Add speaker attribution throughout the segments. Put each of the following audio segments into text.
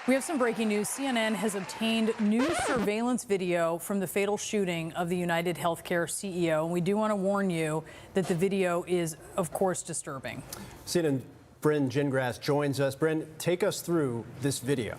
Speaker 1: We have some breaking news. CNN has obtained new surveillance video from the fatal shooting of the United Healthcare CEO. And we do want to warn you that the video is, of course, disturbing.
Speaker 2: CNN Bryn Gingras joins us. Bryn, take us through this video.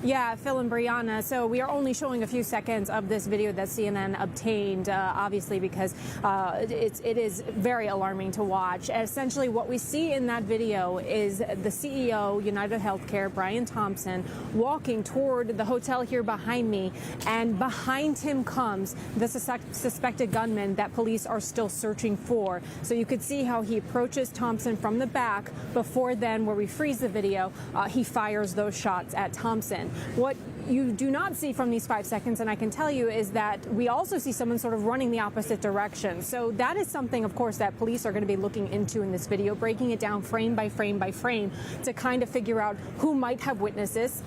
Speaker 3: Yeah, Phil and Brianna. So we are only showing a few seconds of this video that CNN obtained, obviously, because it is very alarming to watch. Essentially, what we see in that video is the CEO, United Healthcare, Brian Thompson, walking toward the hotel here behind me, and behind him comes the suspected gunman that police are still searching for. So you could see how he approaches Thompson from the back. Before then, where we freeze the video, he fires those shots at Thompson. What you do not see from these 5 seconds, and I can tell you, is that we also see someone sort of running the opposite direction. So that is something, of course, that police are going to be looking into in this video, breaking it down frame by frame by frame to kind of figure out who might have witnessed this.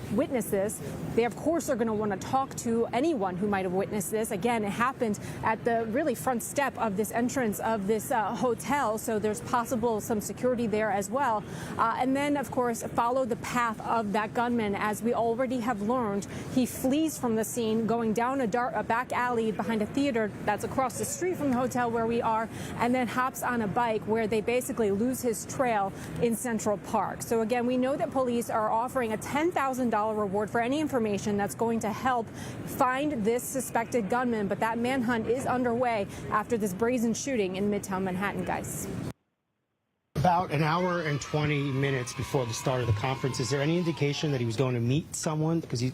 Speaker 3: They, of course, are going to want to talk to anyone who might have witnessed this. Again, it happened at the really front step of this entrance of this hotel, so there's possible some security there as well. And then, of course, follow the path of that gunman. As we already have learned, he flees from the scene, going down a back alley behind a theater that's across the street from the hotel where we are, and then hops on a bike where they basically lose his trail in Central Park. So again, we know that police are offering a $10,000 reward for any information that's going to help find this suspected gunman, but that manhunt is underway after this brazen shooting in Midtown Manhattan, guys.
Speaker 4: About an hour and 20 minutes before the start of the conference, is there any indication that he was going to meet someone? Because he...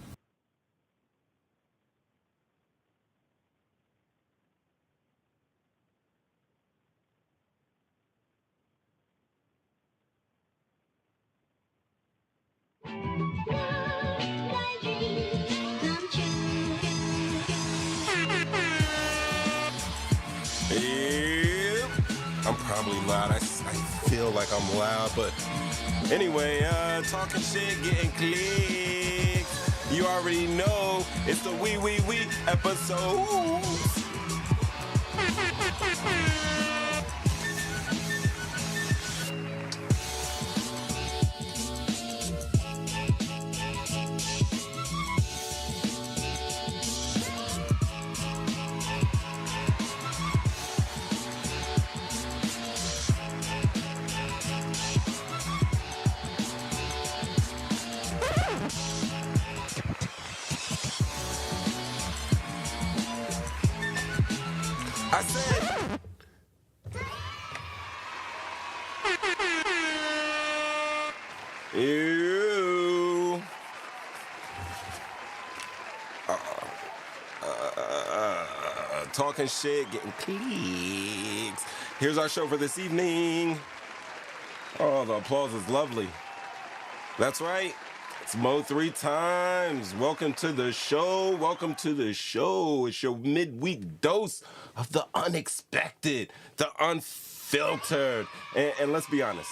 Speaker 5: I'm probably loud. I feel like I'm loud, but anyway, talking shit, getting clicks. You already know it's the we episode. I said, ew. Talking shit, getting clicks. Here's our show for this evening. Oh, the applause is lovely. That's right. It's Mo 3 times. Welcome to the show. Welcome to the show. It's your midweek dose of the unexpected, the unfiltered, and let's be honest,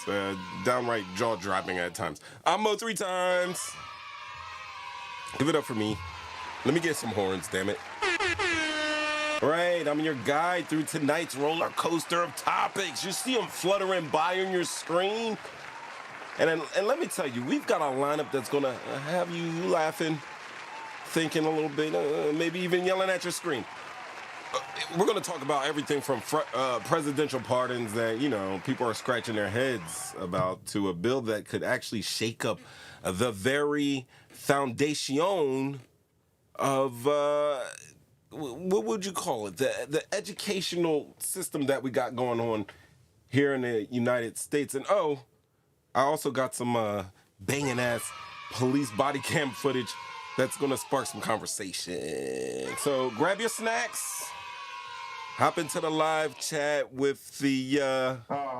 Speaker 5: downright jaw-dropping at times. I'm Mo 3 times. Give it up for me. Let me get some horns, damn it. All right, I'm your guide through tonight's roller coaster of topics. You see them fluttering by on your screen. And let me tell you, we've got a lineup that's going to have you laughing, thinking a little bit, maybe even yelling at your screen. We're going to talk about everything from presidential pardons that, you know, people are scratching their heads about, to a bill that could actually shake up the very foundation of, what would you call it, the educational system that we got going on here in the United States. And, I also got some banging-ass police body cam footage that's going to spark some conversation. So grab your snacks, hop into the live chat with the...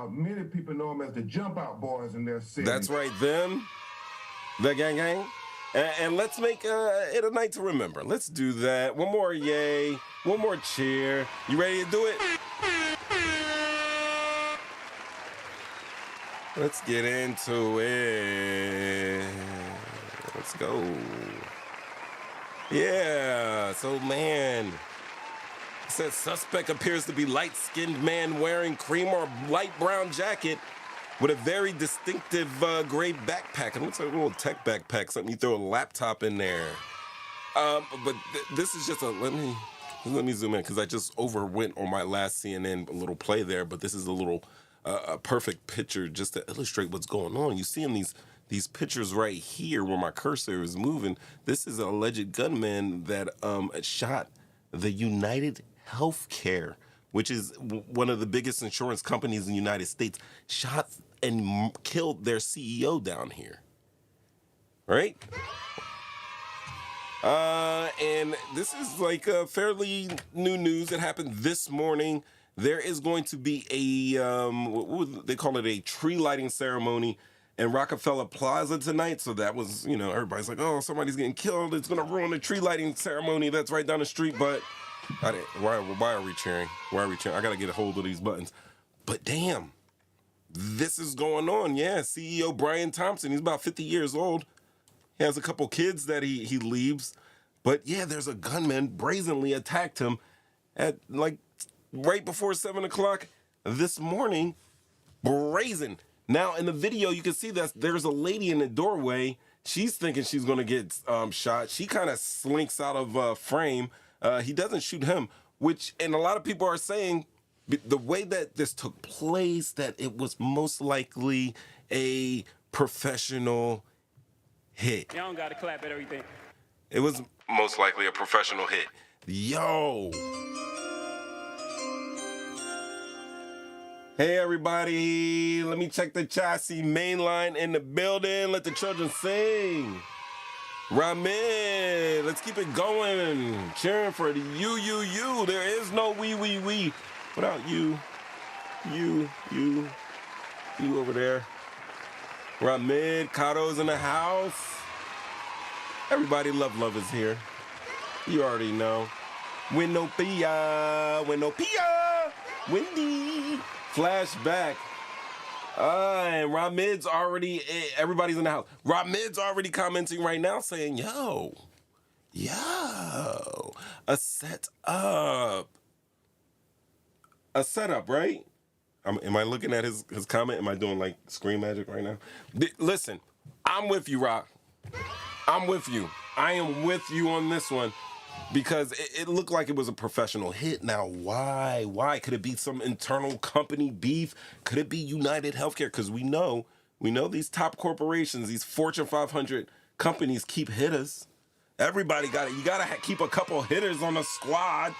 Speaker 6: many people know them as the JumpOut boys in their city.
Speaker 5: That's right, them, the gang. And let's make it a night to remember. Let's do that. One more yay, one more cheer. You ready to do it? Let's get into it. Let's go. Yeah, so man, it says suspect appears to be light-skinned man wearing cream or light brown jacket with a very distinctive gray backpack. It looks like a little tech backpack, something you throw a laptop in there. But this is just let me zoom in because I just overwent on my last CNN little play there. But this is a little a perfect picture just to illustrate what's going on. You see in these pictures right here where my cursor is moving. This is an alleged gunman that shot the United Healthcare, which is one of the biggest insurance companies in the United States, shot and killed their CEO down here. Right? And this is like fairly new news. It happened this morning. There is going to be they call it a tree lighting ceremony in Rockefeller Plaza tonight. So that was, everybody's like, oh, somebody's getting killed. It's going to ruin the tree lighting ceremony that's right down the street. But why are we cheering? Why are we cheering? I got to get a hold of these buttons. But damn, this is going on. Yeah, CEO Brian Thompson, he's about 50 years old. He has a couple kids that he leaves. But yeah, there's a gunman brazenly attacked him at like right before 7 o'clock this morning. Brazen. Now, in the video, you can see that there's a lady in the doorway. She's thinking she's going to get shot. She kind of slinks out of frame. He doesn't shoot him, and a lot of people are saying the way that this took place, that it was most likely a professional hit.
Speaker 7: Y'all don't got to clap at everything.
Speaker 5: It was most likely a professional hit. Yo. Hey, everybody. Let me check the chassis. Mainline in the building. Let the children sing. Ramid, let's keep it going. Cheering for the you. There is no we without you over there. Ramid, Cato's in the house. Everybody, love is here. You already know. Winopia, Wendy. Flashback. And Ramid's already, everybody's in the house. Ramid's already commenting right now saying, yo, a setup. A setup, right? Am I looking at his comment? Am I doing like screen magic right now? Listen, I'm with you, Rock. I'm with you. I am with you on this one. Because it looked like it was a professional hit. Now, why? Why? Could it be some internal company beef? Could it be United Healthcare? Because we know these top corporations, these Fortune 500 companies keep hitters. Everybody got it. You got to keep a couple hitters on the squad.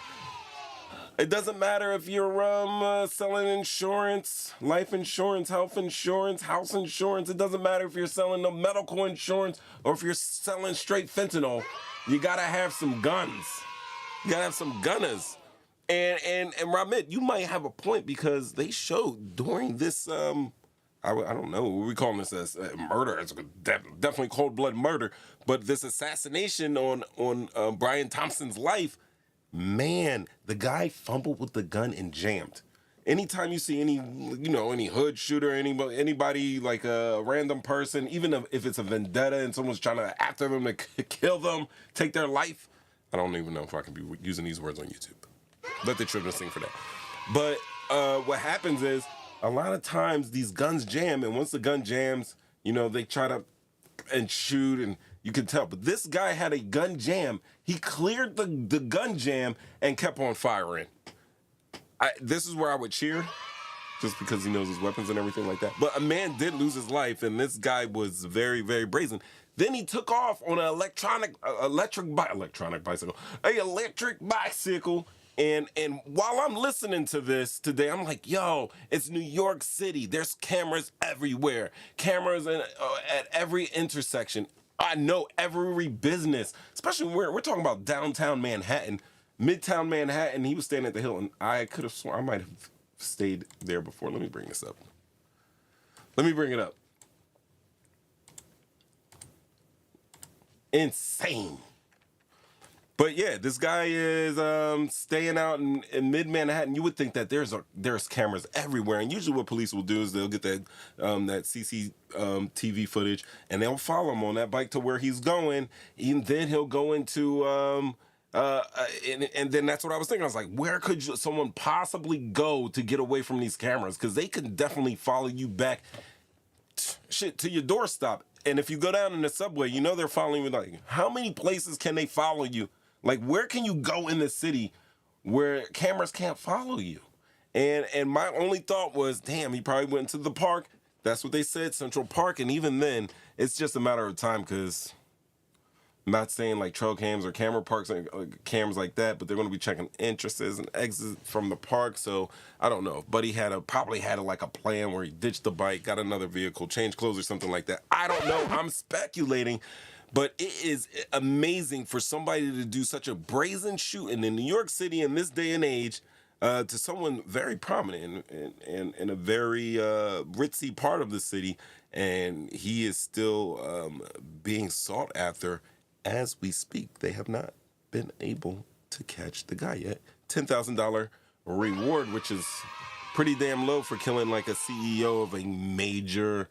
Speaker 5: It doesn't matter if you're selling insurance, life insurance, health insurance, house insurance. It doesn't matter if you're selling the medical insurance or if you're selling straight fentanyl. You gotta have some guns. You gotta have some gunners. And Ramid, you might have a point because they showed during this I don't know what we call this as murder. It's definitely cold-blooded murder. But this assassination on Brian Thompson's life, man, the guy fumbled with the gun and jammed. Anytime you see any hood shooter, anybody like a random person, even if it's a vendetta and someone's trying to after them to kill them, take their life. I don't even know if I can be using these words on YouTube. Let the children sing for that. But what happens is a lot of times these guns jam, and once the gun jams, they try to and shoot, and you can tell. But this guy had a gun jam. He cleared the gun jam and kept on firing. This is where I would cheer, just because he knows his weapons and everything like that. But a man did lose his life, and this guy was very, very brazen. Then he took off on an electric bicycle. And while I'm listening to this today, I'm like, yo, it's New York City. There's cameras everywhere. Cameras at every intersection. I know every business, especially when we're talking about downtown Manhattan. Midtown Manhattan, he was standing at the hill, and I could have sworn I might have stayed there before. Let me bring this up. Let me bring it up. Insane. But yeah, this guy is staying out in mid-Manhattan. You would think that there's cameras everywhere, and usually what police will do is they'll get that CCTV footage, and they'll follow him on that bike to where he's going, and then he'll go into And then that's what I was thinking. I was like, where could someone possibly go to get away from these cameras? Because they could definitely follow you back, to your doorstep. And if you go down in the subway, you know they're following you. Like, how many places can they follow you? Like, where can you go in the city where cameras can't follow you? And my only thought was, damn, he probably went to the park. That's what they said, Central Park. And even then, it's just a matter of time, because I'm not saying like trail cams or camera parks, cameras like that, but they're going to be checking entrances and exits from the park. So I don't know. Buddy probably had like a plan where he ditched the bike, got another vehicle, changed clothes or something like that. I don't know. I'm speculating. But it is amazing for somebody to do such a brazen shooting in New York City in this day and age, to someone very prominent and in a very ritzy part of the city. And he is still being sought after as we speak. They have not been able to catch the guy yet. $10,000 reward, which is pretty damn low for killing like a CEO of a major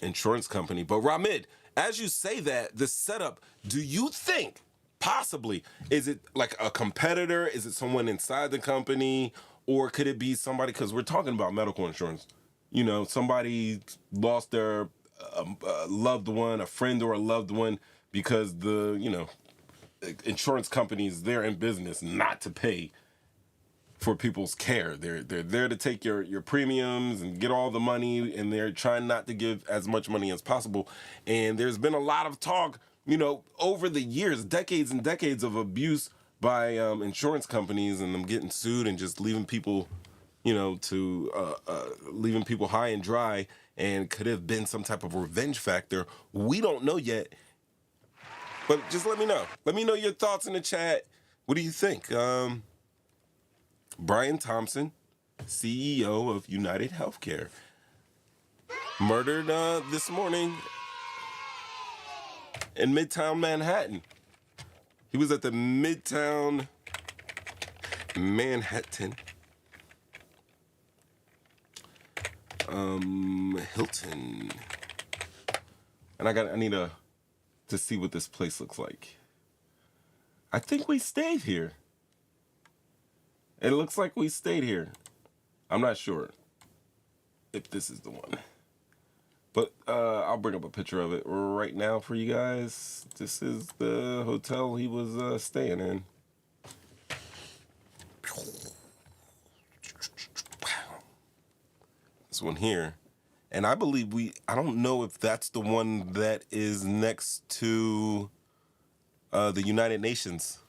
Speaker 5: insurance company. But Ramid, as you say that, the setup, do you think possibly, is it like a competitor? Is it someone inside the company? Or could it be somebody, because we're talking about medical insurance, you know, somebody lost their loved one, a friend or a loved one, because the, you know, insurance companies, they're in business not to pay for people's care. They're there to take your premiums and get all the money, and they're trying not to give as much money as possible. And there's been a lot of talk, you know, over the years, decades and decades of abuse by insurance companies, and them getting sued and just leaving people, you know, leaving people high and dry, and could have been some type of revenge factor. We don't know yet, but just let me know. Let me know your thoughts in the chat. What do you think? Brian Thompson, CEO of United Healthcare, murdered this morning in Midtown Manhattan. He was at the Midtown Manhattan Hilton, and I need to see what this place looks like. I think we stayed here. It looks like we stayed here. I'm not sure if this is the one, but I'll bring up a picture of it right now for you guys. This is the hotel he was staying in. This one here. And I believe I don't know if that's the one that is next to the United Nations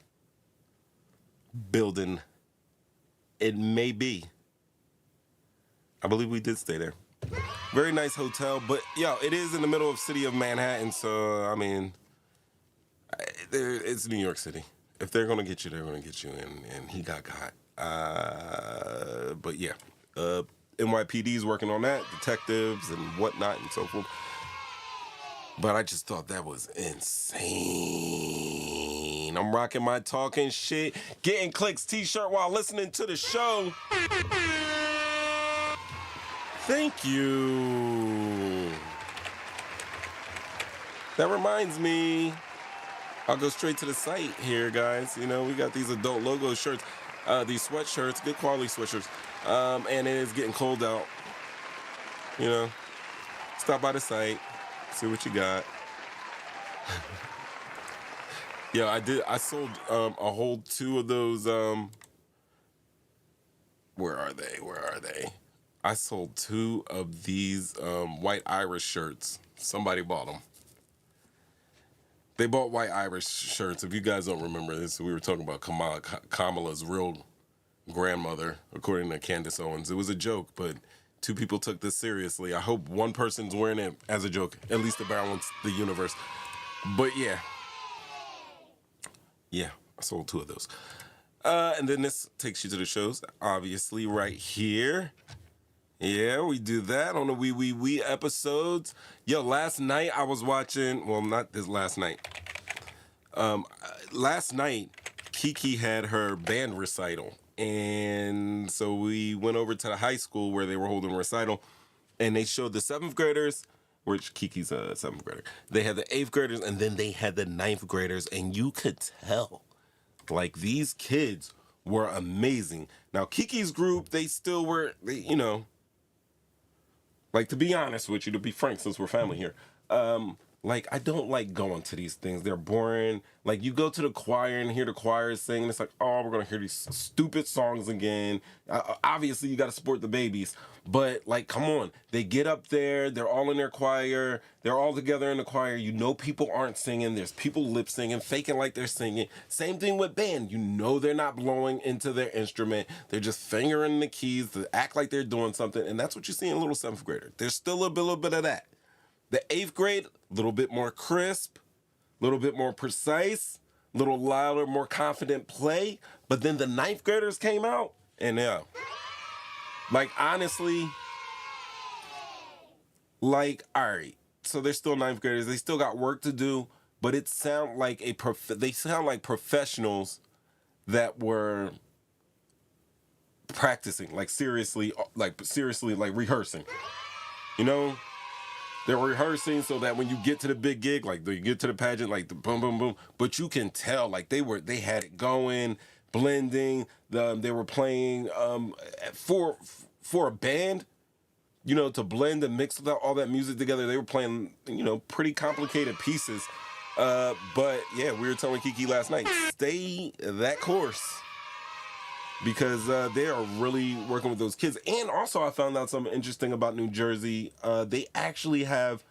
Speaker 5: building. It may be. I believe we did stay there. Very nice hotel, but yo, it is in the middle of city of Manhattan, so I mean, it's New York City. If they're gonna get you, they're gonna get you, and he got caught. But yeah, NYPD's working on that, detectives and whatnot and so forth. But I just thought that was insane. I'm rocking my talking shit, getting clicks t-shirt while listening to the show. Thank you. That reminds me, I'll go straight to the site here, guys. You know, we got these adult logo shirts, these sweatshirts, good quality sweatshirts, and it is getting cold out. You know, stop by the site, see what you got. Yeah, I sold a whole 2 of those. Where are they? I sold 2 of these white Irish shirts. Somebody bought them. They bought white Irish shirts. If you guys don't remember this, we were talking about Kamala's real grandmother, according to Candace Owens. It was a joke, but 2 people took this seriously. I hope one person's wearing it as a joke, at least to balance the universe. But yeah, I sold 2 of those. And then this takes you to the shows, obviously, right here. Yeah, we do that on the We episodes. Yo, last night I was watching, well, not this last night. Last night, Kiki had her band recital. And so we went over to the high school where they were holding a recital. And they showed the 7th graders which Kiki's a 7th grader. They had the 8th graders, and then they had the 9th graders, and you could tell, like, these kids were amazing. Now, Kiki's group, they still were, you know, like, to be honest with you, to be frank, since we're family here, like, I don't like going to these things. They're boring. Like, you go to the choir and hear the choir sing, and it's like, oh, we're going to hear these stupid songs again. Obviously, you got to support the babies. But, like, come on. They get up there. They're all in their choir. They're all together in the choir. You know people aren't singing. There's people lip singing, faking like they're singing. Same thing with band. You know they're not blowing into their instrument. They're just fingering the keys to act like they're doing something. And that's what you see in a little 7th grader. There's still a little bit of that. The 8th grade, a little bit more crisp, a little bit more precise, a little louder, more confident play. But then the 9th graders came out, and like, honestly, like, all right, so they're still 9th graders. They still got work to do, but it sound like they sound like professionals that were practicing, like seriously, like rehearsing, you know? They're rehearsing so that when you get to the big gig, like you get to the pageant, like the boom, boom, boom, but you can tell, like they had it going, blending. They were playing for a band, you know, to blend and mix all that music together. They were playing, you know, pretty complicated pieces. But yeah, we were telling Kiki last night, stay that course. Because they are really working with those kids. And also I found out something interesting about New Jersey. They actually have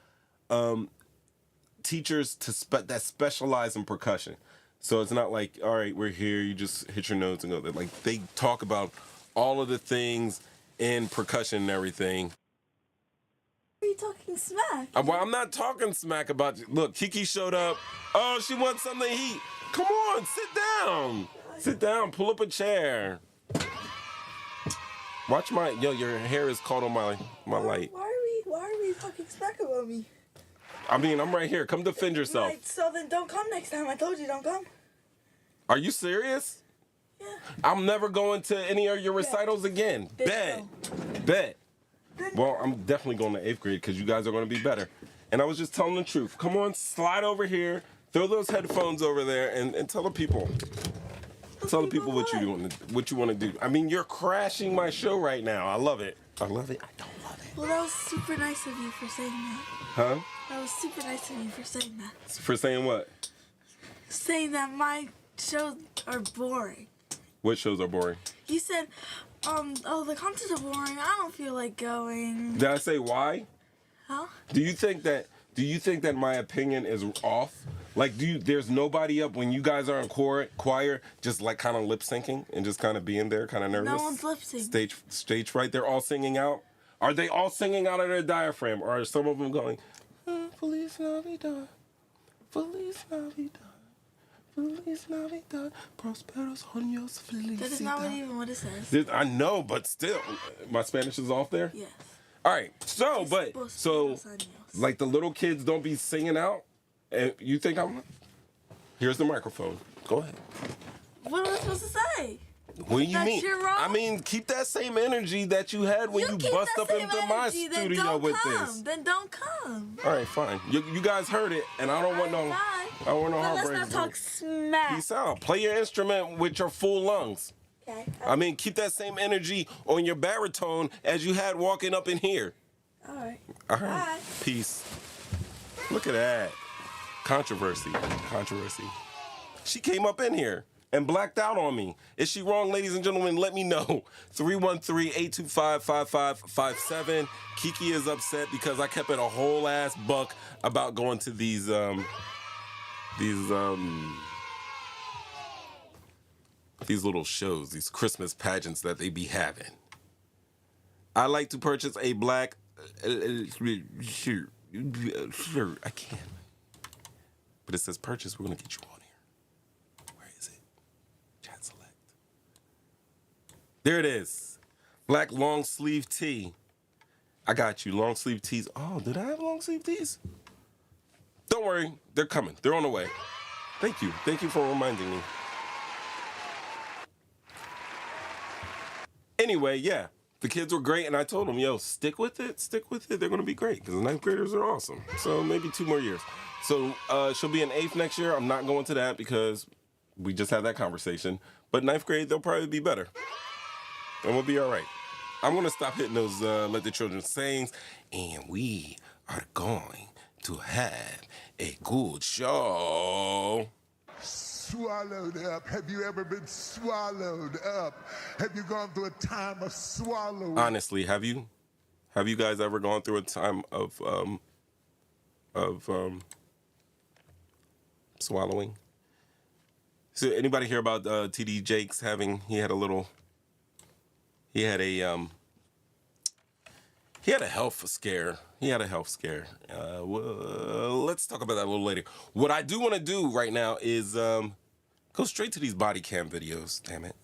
Speaker 5: teachers that specialize in percussion. So it's not like, all right, we're here, you just hit your notes and go there. Like, they talk about all of the things in percussion and everything.
Speaker 7: Are you talking smack?
Speaker 5: Well, I'm not talking smack about you. Look, Kiki showed up. Oh, she wants something to eat. Come on, sit down. Sit down, pull up a chair. Watch your hair is caught on my light.
Speaker 7: Why are we talking smack about me?
Speaker 5: I mean, I'm right here. Come defend yourself.
Speaker 7: Right, so then don't come next time. I told you, don't come.
Speaker 5: Are you serious?
Speaker 7: Yeah.
Speaker 5: I'm never going to any of your recitals again. Bet. Well, I'm definitely going to 8th grade because you guys are going to be better. And I was just telling the truth. Come on, slide over here. Throw those headphones over there and tell the people. Tell the people what you want to do. I mean, you're crashing my show right now. I love it. I love it. I don't love it.
Speaker 7: Well, that was super nice of you for saying that.
Speaker 5: Huh?
Speaker 7: That was super nice of you for saying that.
Speaker 5: For saying what?
Speaker 7: Saying that my shows are boring.
Speaker 5: What shows are boring?
Speaker 7: You said, oh, the concerts are boring. I don't feel like going.
Speaker 5: Did I say why?
Speaker 7: Huh?
Speaker 5: Do you think that my opinion is off? Like, there's nobody up when you guys are in choir, just like kind of lip syncing and just kind of being there, kind of nervous?
Speaker 7: No one's lip syncing.
Speaker 5: Stage fright. They're all singing out. Are they all singing out of their diaphragm, or are some of them going, Feliz Navidad, Feliz Navidad, Feliz Navidad, Prosperos años, felicidad.
Speaker 7: That is not even what it says.
Speaker 5: I know, but still, my Spanish is off there.
Speaker 7: Yes.
Speaker 5: All right. So, like the little kids don't be singing out. And you think Here's the microphone. Go ahead.
Speaker 7: What am I supposed to say?
Speaker 5: What do you mean?
Speaker 7: You're wrong?
Speaker 5: I mean, keep that same energy that you had when you bust up into my studio with this.
Speaker 7: Then don't come.
Speaker 5: All right, fine. You guys heard it, and I don't want no. I don't want no heartbreak.
Speaker 7: Let's not talk smack.
Speaker 5: Peace out. Play your instrument with your full lungs.
Speaker 7: Okay.
Speaker 5: I mean, keep that same energy on your baritone as you had walking up in here.
Speaker 7: All right.
Speaker 5: All right.
Speaker 7: Bye.
Speaker 5: Peace. Look at that. Controversy. She came up in here and blacked out on me. Is she wrong, ladies and gentlemen? Let me know. 313-825-5557. Kiki is upset because I kept it a whole ass buck about going to these little shows, these Christmas pageants that they be having. I like to purchase a black shirt. I can't. But it says purchase. We're going to get you on here. Where is it? Chat select. There it is. Black long sleeve tee. I got you. Long sleeve tees. Oh, did I have long sleeve tees? Don't worry. They're coming. They're on the way. Thank you. Thank you for reminding me. Anyway, yeah. The kids were great, and I told them, yo, stick with it. They're going to be great because the 9th graders are awesome. So maybe 2 more years. So she'll be in 8th next year. I'm not going to that because we just had that conversation. But 9th grade, they'll probably be better. And we'll be all right. I'm going to stop hitting those Let the Children Sings, and we are going to have a good show.
Speaker 8: Swallowed up. Have you ever been swallowed up? Have you gone through a time of swallowing?
Speaker 5: Honestly, have you? Have you guys ever gone through a time of swallowing? So anybody hear about TD Jakes having? He had a health scare. Well, let's talk about that a little later. What I do want to do right now is go straight to these body cam videos. Damn it.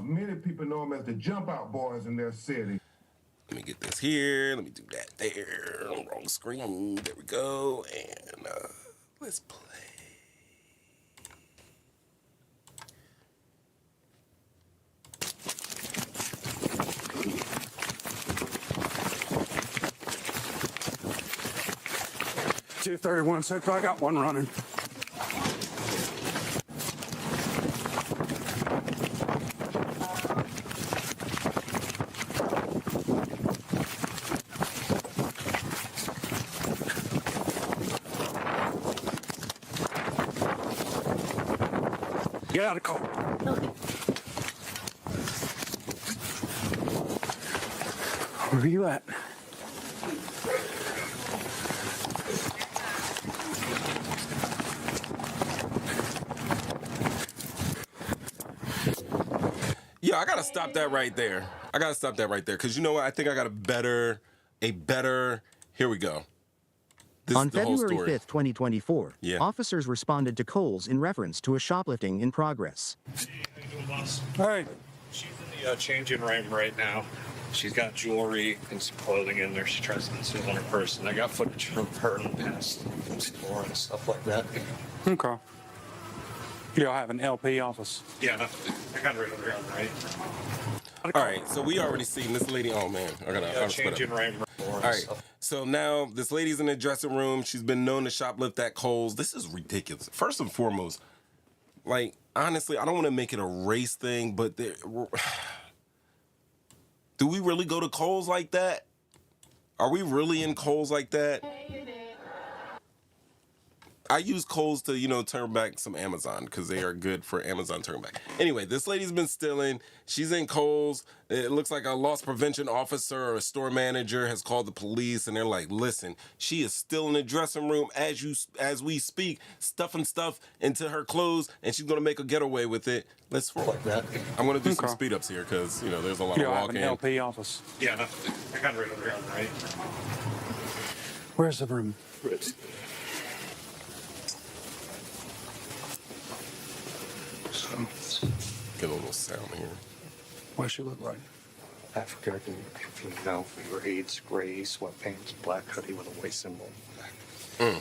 Speaker 6: Many people know them as the JumpOut boys in their city.
Speaker 5: Let me get this here. Let me do that there. Wrong screen. There we go. And let's play.
Speaker 9: $231 so I got one running. Get out of the car. Where are you at?
Speaker 5: Yo, I gotta stop that right there. Because you know what? I think I got a better, here we go. This
Speaker 10: On
Speaker 5: is the whole
Speaker 10: February
Speaker 5: story.
Speaker 10: 5th, 2024,
Speaker 5: Yeah.
Speaker 10: officers responded to Coles in reference to a shoplifting in progress.
Speaker 9: Hey.
Speaker 11: She's in the changing room right now. She's got jewelry and some clothing in there. She tries to conceal on her person. I got footage from her in the past from store and stuff like that.
Speaker 9: Okay. Y'all have an LP office?
Speaker 11: Yeah, I got her over here on the right.
Speaker 5: All right, so we already seen this lady. Oh man, I gotta split up.
Speaker 11: Changing room.
Speaker 5: All right, so now this lady's in the dressing room. She's been known to shoplift at Kohl's. This is ridiculous. First and foremost, like honestly, I don't want to make it a race thing, but do we really go to Kohl's like that? Are we really in Kohl's like that? I use Kohl's to, turn back some Amazon because they are good for Amazon turn back. Anyway, this lady's been stealing. She's in Kohl's. It looks like a loss prevention officer or a store manager has called the police, and they're like, listen, she is still in the dressing room as we speak, stuffing stuff into her clothes, and she's going to make a getaway with it. Let's like that. I'm going to do some speed ups here because, there's a lot of
Speaker 9: Y'all have
Speaker 5: walking.
Speaker 9: an LP office?
Speaker 11: Yeah, I got her over here on the right.
Speaker 9: Where's the room?
Speaker 5: Get a little sound here.
Speaker 9: What does she look like?
Speaker 11: African female, braids, gray sweatpants, black hoodie with a white symbol.
Speaker 9: Okay.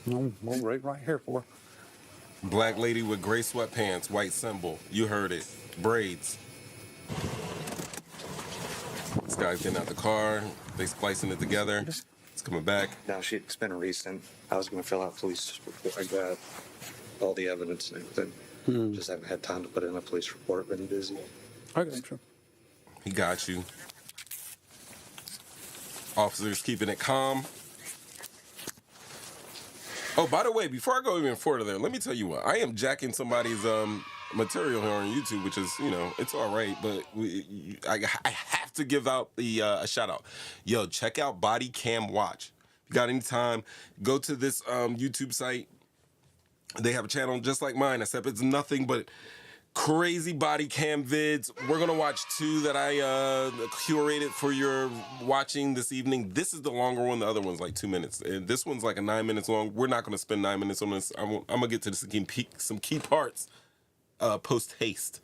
Speaker 9: No, we'll wait right here for her.
Speaker 5: Black lady with gray sweatpants, white symbol. You heard it. Braids. This guy's getting out the car. They splicing it together. It's coming back.
Speaker 11: Now, it's been recent. I was going to fill out police report. I got all the evidence and everything. Just haven't had time to put in a police report. Been busy.
Speaker 9: I got you.
Speaker 5: He got you. Officers keeping it calm. Oh, by the way, before I go even further there, let me tell you what. I am jacking somebody's material here on YouTube, which is, it's all right, but I have to give out a shout out. Yo, check out Body Cam Watch. If you got any time, go to this YouTube site. They have a channel just like mine, except it's nothing but crazy body cam vids. We're going to watch 2 that I curated for your watching this evening. This is the longer one. The other one's like 2 minutes. And this one's like 9 minutes long. We're not going to spend 9 minutes on this. I'm going to get to some key parts post-haste.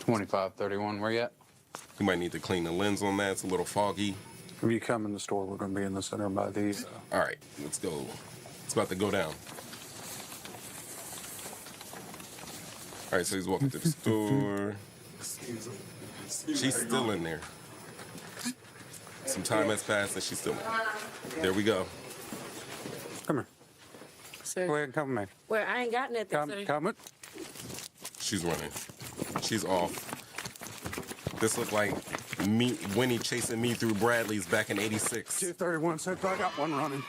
Speaker 9: 2531, where you at?
Speaker 5: You might need to clean the lens on that. It's a little foggy.
Speaker 9: If you come in the store, we're going to be in the center by these.
Speaker 5: All right, let's go. It's about to go down. All right, so he's walking to the store. She's still in there. Some time has passed and she's still in there. There we go.
Speaker 9: Come here.
Speaker 12: Sir.
Speaker 9: Go ahead and come with me.
Speaker 12: Well, I ain't got nothing, sir.
Speaker 9: Come it.
Speaker 5: She's running. She's off. This looked like me, Winnie chasing me through Bradley's back in '86.
Speaker 9: 231 Central. I got one running.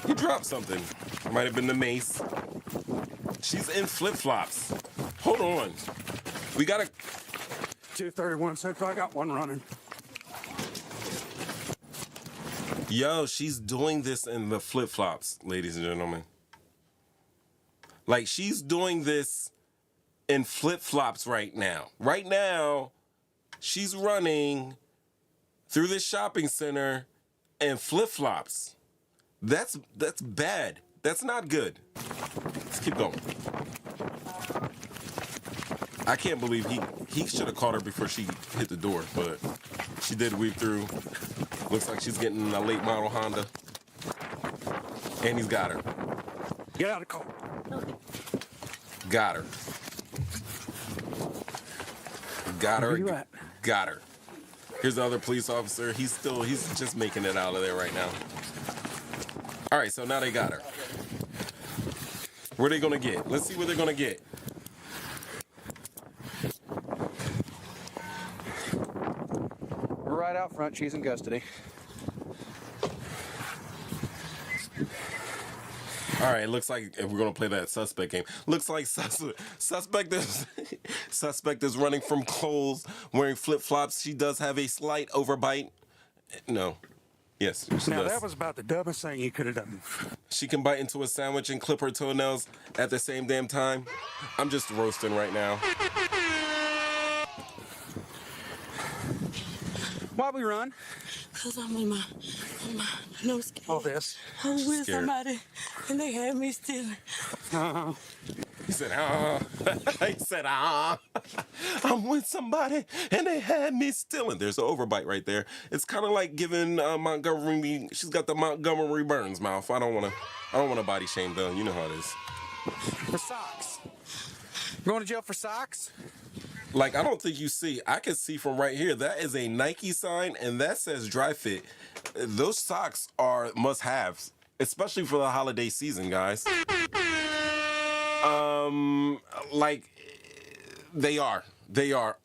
Speaker 5: He dropped something. Might have been the mace. She's in flip-flops. Hold on. We gotta...
Speaker 9: 231 Central. I got one running.
Speaker 5: Yo, she's doing this in the flip-flops, ladies and gentlemen. Like, she's doing this in flip-flops right now. Right now, she's running through this shopping center in flip-flops. That's bad. That's not good. Let's keep going. I can't believe he should have caught her before she hit the door, but she did weave through. Looks like she's getting a late model Honda. And he's got her.
Speaker 9: Get out of the car.
Speaker 5: Got her. Got her.
Speaker 9: Where you at?
Speaker 5: Got her. Here's the other police officer. He's just making it out of there right now. All right, so now they got her. Where are they gonna get? Let's see where they're gonna get.
Speaker 9: We're right out front. She's in custody.
Speaker 5: All right, looks like if we're gonna play that suspect game. Looks like suspect is running from Kohl's wearing flip-flops. She does have a slight overbite. No. Yes, she
Speaker 9: Now,
Speaker 5: does.
Speaker 9: that was about the dumbest thing you could have done.
Speaker 5: She can bite into a sandwich and clip her toenails at the same damn time. I'm just roasting right now.
Speaker 9: Why we run?
Speaker 12: Because I'm in my no scared.
Speaker 9: All this.
Speaker 12: I'm with
Speaker 5: Scared.
Speaker 12: somebody, and they had me stealing.
Speaker 5: He said, he said, I'm with somebody and they had me stealing. There's an overbite right there. It's kind of like giving Montgomery, she's got the Montgomery Burns mouth. I don't want to body shame though. You know how it is.
Speaker 9: For socks. Going to jail for socks?
Speaker 5: Like, I don't think you see. I can see from right here. That is a Nike sign, and that says dry fit. Those socks are must-haves, especially for the holiday season, guys. Like, they are. They are.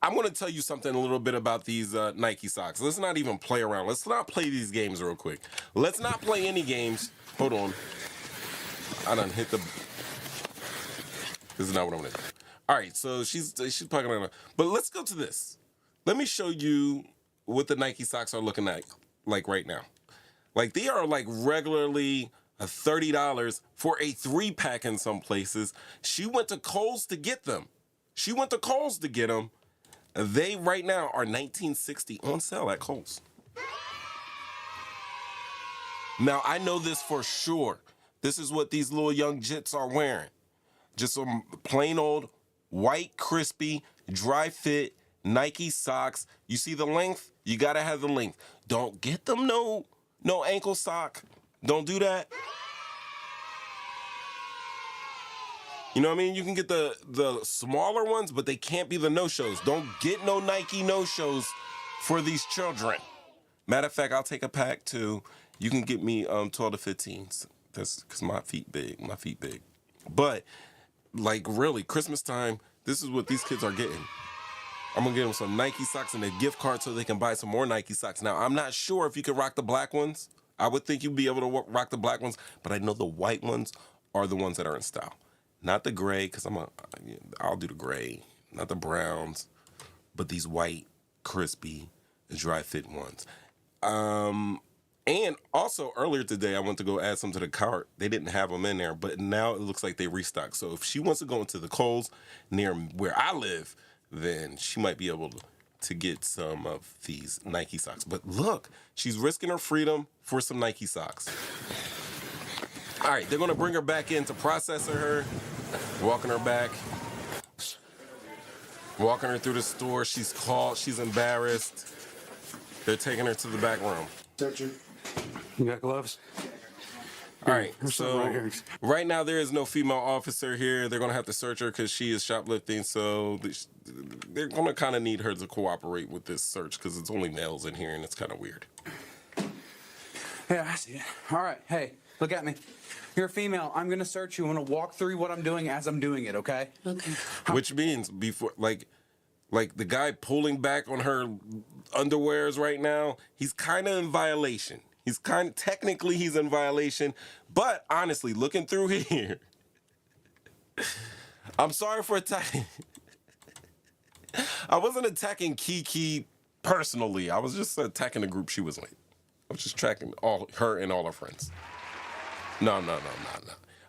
Speaker 5: I'm going to tell you something a little bit about these Nike socks. Let's not even play around. Let's not play these games real quick. Let's not play any games. Hold on. I done hit the... This is not what I'm going to do. All right, so she's talking about, but let's go to this. Let me show you what the Nike socks are looking like right now. Like, they are like regularly $30 for a 3-pack in some places. She went to Kohl's to get them. They right now are $19.60 on sale at Kohl's. Now, I know this for sure. This is what these little young jits are wearing. Just some plain old white, crispy, dry fit Nike socks. You see the length? You gotta have the length. Don't get them no ankle sock. Don't do that. You know what I mean? You can get the smaller ones, but they can't be the no-shows. Don't get no Nike no-shows for these children. Matter of fact, I'll take a pack too. You can get me 12 to 15s. That's because my feet big. But like, really, Christmas time, this is what these kids are getting. I'm gonna get them some Nike socks and a gift card so they can buy some more Nike socks. Now, I'm not sure if you can rock the black ones. I would think you'd be able to rock the black ones, but I know the white ones are the ones that are in style. Not the gray, because I'll do the gray. Not the browns, but these white, crispy, dry fit ones. And also, earlier today, I went to go add some to the cart. They didn't have them in there, but now it looks like they restocked. So if she wants to go into the Kohl's near where I live, then she might be able to get some of these Nike socks. But look, she's risking her freedom for some Nike socks. All right, they're going to bring her back in to process her, walking her back, walking her through the store. She's called. She's embarrassed. They're taking her to the back room.
Speaker 9: You got gloves?
Speaker 5: All right, so right now there is no female officer here. They're going to have to search her because she is shoplifting, so they're going to kind of need her to cooperate with this search because it's only males in here and it's kind of weird.
Speaker 9: Yeah, I see it. All right, hey, look at me. You're a female. I'm going to search you. I'm going to walk through what I'm doing as I'm doing it, okay?
Speaker 12: Okay.
Speaker 5: Which means before, like the guy pulling back on her underwears right now, he's kind of in violation. Technically he's in violation, but honestly, looking through here, I'm sorry for attacking. I wasn't attacking Kiki personally. I was just attacking the group she was in. I was just tracking her and all her friends. No.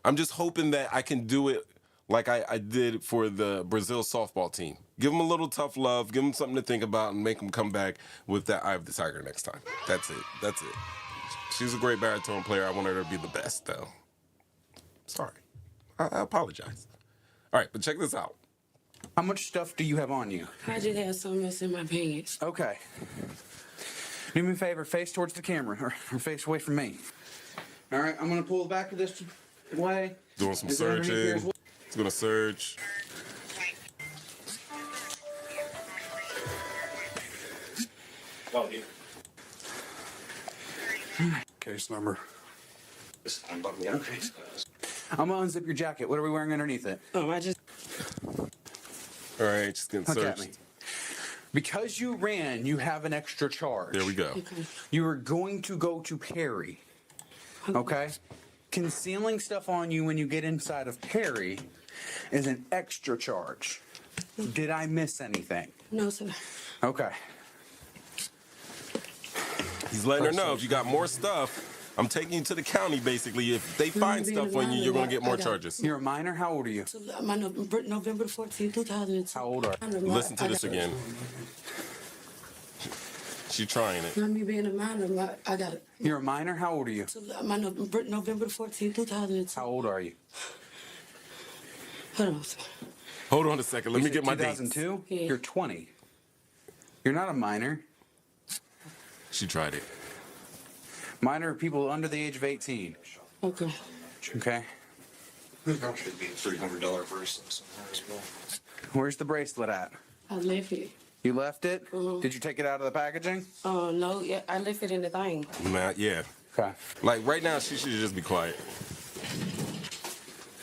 Speaker 5: I'm just hoping that I can do it like I did for the Brazil softball team. Give them a little tough love, give them something to think about, and make them come back with that Eye of the Tiger next time. That's it. She's a great baritone player. I want her to be the best, though. Sorry. I apologize. All right, but check this out.
Speaker 9: How much stuff do you have on you?
Speaker 12: I just had some mess in my pants.
Speaker 9: Okay. Do me a favor, face towards the camera, or face away from me. All right, I'm going to pull the back of this way.
Speaker 5: Doing some searching. It's going to search.
Speaker 9: Case number. Okay. I'm gonna unzip your jacket. What are we wearing underneath it?
Speaker 12: Oh, I just.
Speaker 5: All right, just getting
Speaker 9: Look
Speaker 5: searched.
Speaker 9: at me. Because you ran, you have an extra charge.
Speaker 5: There we go.
Speaker 12: Okay.
Speaker 9: You are going to go to Perry. Okay? Concealing stuff on you when you get inside of Perry is an extra charge. Did I miss anything?
Speaker 12: No, sir.
Speaker 9: Okay.
Speaker 5: He's letting her know if you got more stuff, I'm taking you to the county, basically. If they find stuff on you, you're going to get more charges.
Speaker 9: You're a minor? How old are you?
Speaker 12: My November 14, 2002.
Speaker 9: How old are you?
Speaker 5: Listen to this again. She's trying it.
Speaker 12: Not me being a minor, I got it.
Speaker 9: You're a minor? How old are you?
Speaker 12: My November 14, 2002.
Speaker 9: How old are you?
Speaker 12: Hold on, sir.
Speaker 5: Hold on a second. Let me get my dates.
Speaker 9: 2002?
Speaker 12: Yeah.
Speaker 9: You're 20. You're not a minor.
Speaker 5: She tried it.
Speaker 9: Minor are people under the age of 18.
Speaker 12: Okay.
Speaker 9: Okay.
Speaker 11: That should be a $300 bracelet somewhere as well.
Speaker 9: Where's the bracelet at?
Speaker 12: I left it.
Speaker 9: You left it? Did you take it out of the packaging?
Speaker 12: No, yeah, I left it in the thing.
Speaker 5: Nah, yeah.
Speaker 9: Okay.
Speaker 5: Like right now, she should just be quiet.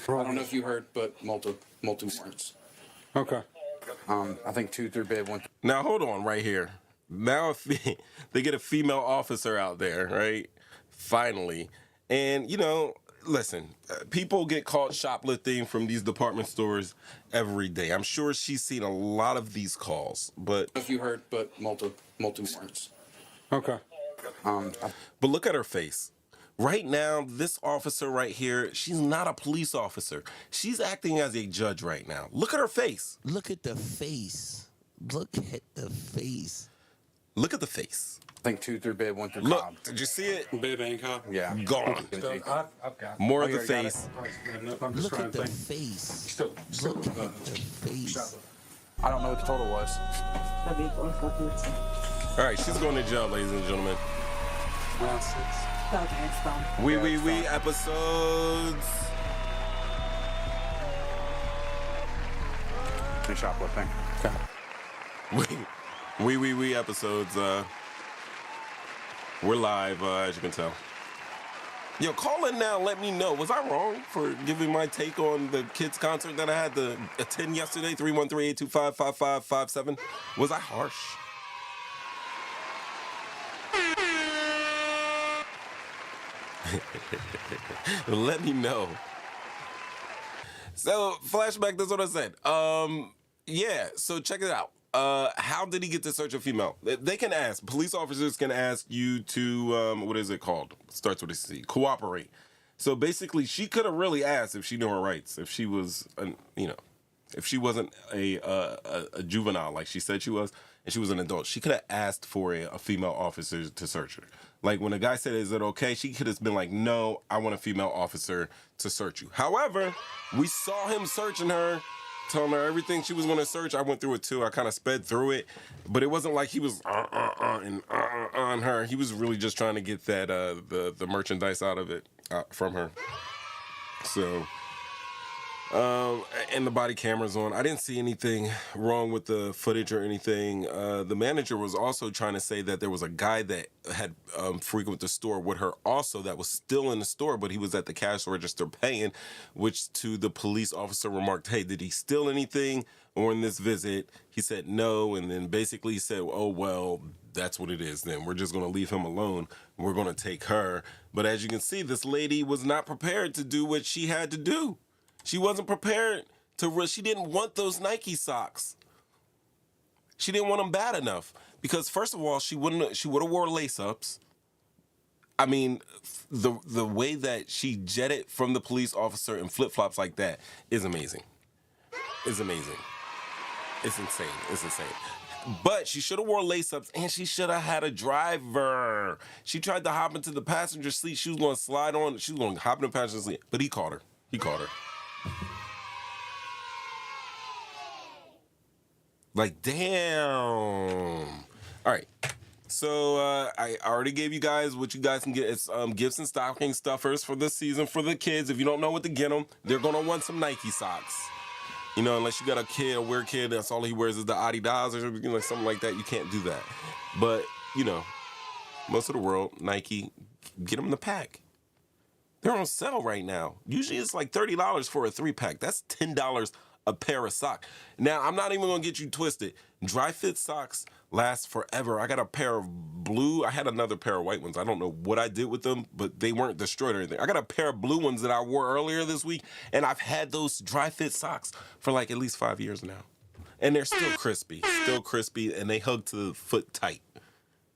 Speaker 9: I don't know if you heard, but multi warrants. Okay. I think 2 through bid 1.
Speaker 5: Now hold on, right here. Now if they get a female officer out there, right? Finally, and listen, people get caught shoplifting from these department stores every day. I'm sure she's seen a lot of these calls, but
Speaker 9: If you heard, but multi warrants. Okay.
Speaker 5: But look at her face. Right now, this officer right here, she's not a police officer. She's acting as a judge right now. Look at her face.
Speaker 13: Look at the face. Look at the face.
Speaker 5: Look at the face.
Speaker 9: I think 2 through bid 1 through
Speaker 5: Look,
Speaker 9: Cobb.
Speaker 5: did you see it?
Speaker 11: Bib and Cobb?
Speaker 9: Yeah.
Speaker 5: Gone.
Speaker 11: I've got
Speaker 5: More of
Speaker 9: you
Speaker 5: the
Speaker 9: already got
Speaker 5: face.
Speaker 13: Look at the face. Look at the face.
Speaker 9: I don't know what the total was.
Speaker 5: All right, she's going to jail, ladies and gentlemen. We episodes.
Speaker 9: And shoplifting. Okay.
Speaker 5: We episodes. We're live, as you can tell. Yo, call in now. Let me know. Was I wrong for giving my take on the kids' concert that I had to attend yesterday? 313-825-5557. Was I harsh? Let me know. So, flashback, that's what I said. Yeah, so check it out. How did he get to search a female? They can ask. Police officers can ask you to, what is it called? Starts with a C. Cooperate. So basically, she could have really asked if she knew her rights. If she was, if she wasn't a juvenile like she said she was, and she was an adult, she could have asked for a female officer to search her. Like when a guy said, "Is it okay?" she could have been like, "No, I want a female officer to search you." However, we saw him searching her, telling her everything she was going to search. I went through it too. I kind of sped through it, but it wasn't like he was on her. He was really just trying to get that the merchandise out of it. from her. So, and the body camera's on. I didn't see anything wrong with the footage or anything. The manager was also trying to say that there was a guy that had frequented the store with her also that was still in the store, but he was at the cash register paying, which to the police officer remarked, hey, did he steal anything on this visit? He said no, and then basically he said, oh, well, that's what it is then. We're just going to leave him alone. We're going to take her. But as you can see, this lady was not prepared to do what she had to do. She wasn't prepared to, she didn't want those Nike socks. She didn't want them bad enough because first of all, she would have wore lace-ups. I mean, the way that she jetted from the police officer in flip-flops like that is amazing. It's amazing. It's insane. It's insane. But she should have wore lace-ups and she should have had a driver. She tried to hop into the passenger seat. She was going to slide on. She was going to hop in the passenger seat, but he caught her. He caught her. Like, damn. All right. So I already gave you guys what you guys can get. It's gifts and stocking stuffers for this season for the kids. If you don't know what to get them, they're going to want some Nike socks. You know, unless you got a kid, a weird kid, that's all he wears is the Adidas or something like that. You can't do that. But, you know, most of the world, Nike, get them in the pack. They're on sale right now. Usually it's like $30 for a 3-pack. That's $10 a pair of socks. Now, I'm not even going to get you twisted. Dry fit socks last forever. I got a pair of blue. I had another pair of white ones. I don't know what I did with them, but they weren't destroyed or anything. I got a pair of blue ones that I wore earlier this week, and I've had those dry fit socks for like at least 5 years now. And they're still crispy, and they hug to the foot tight.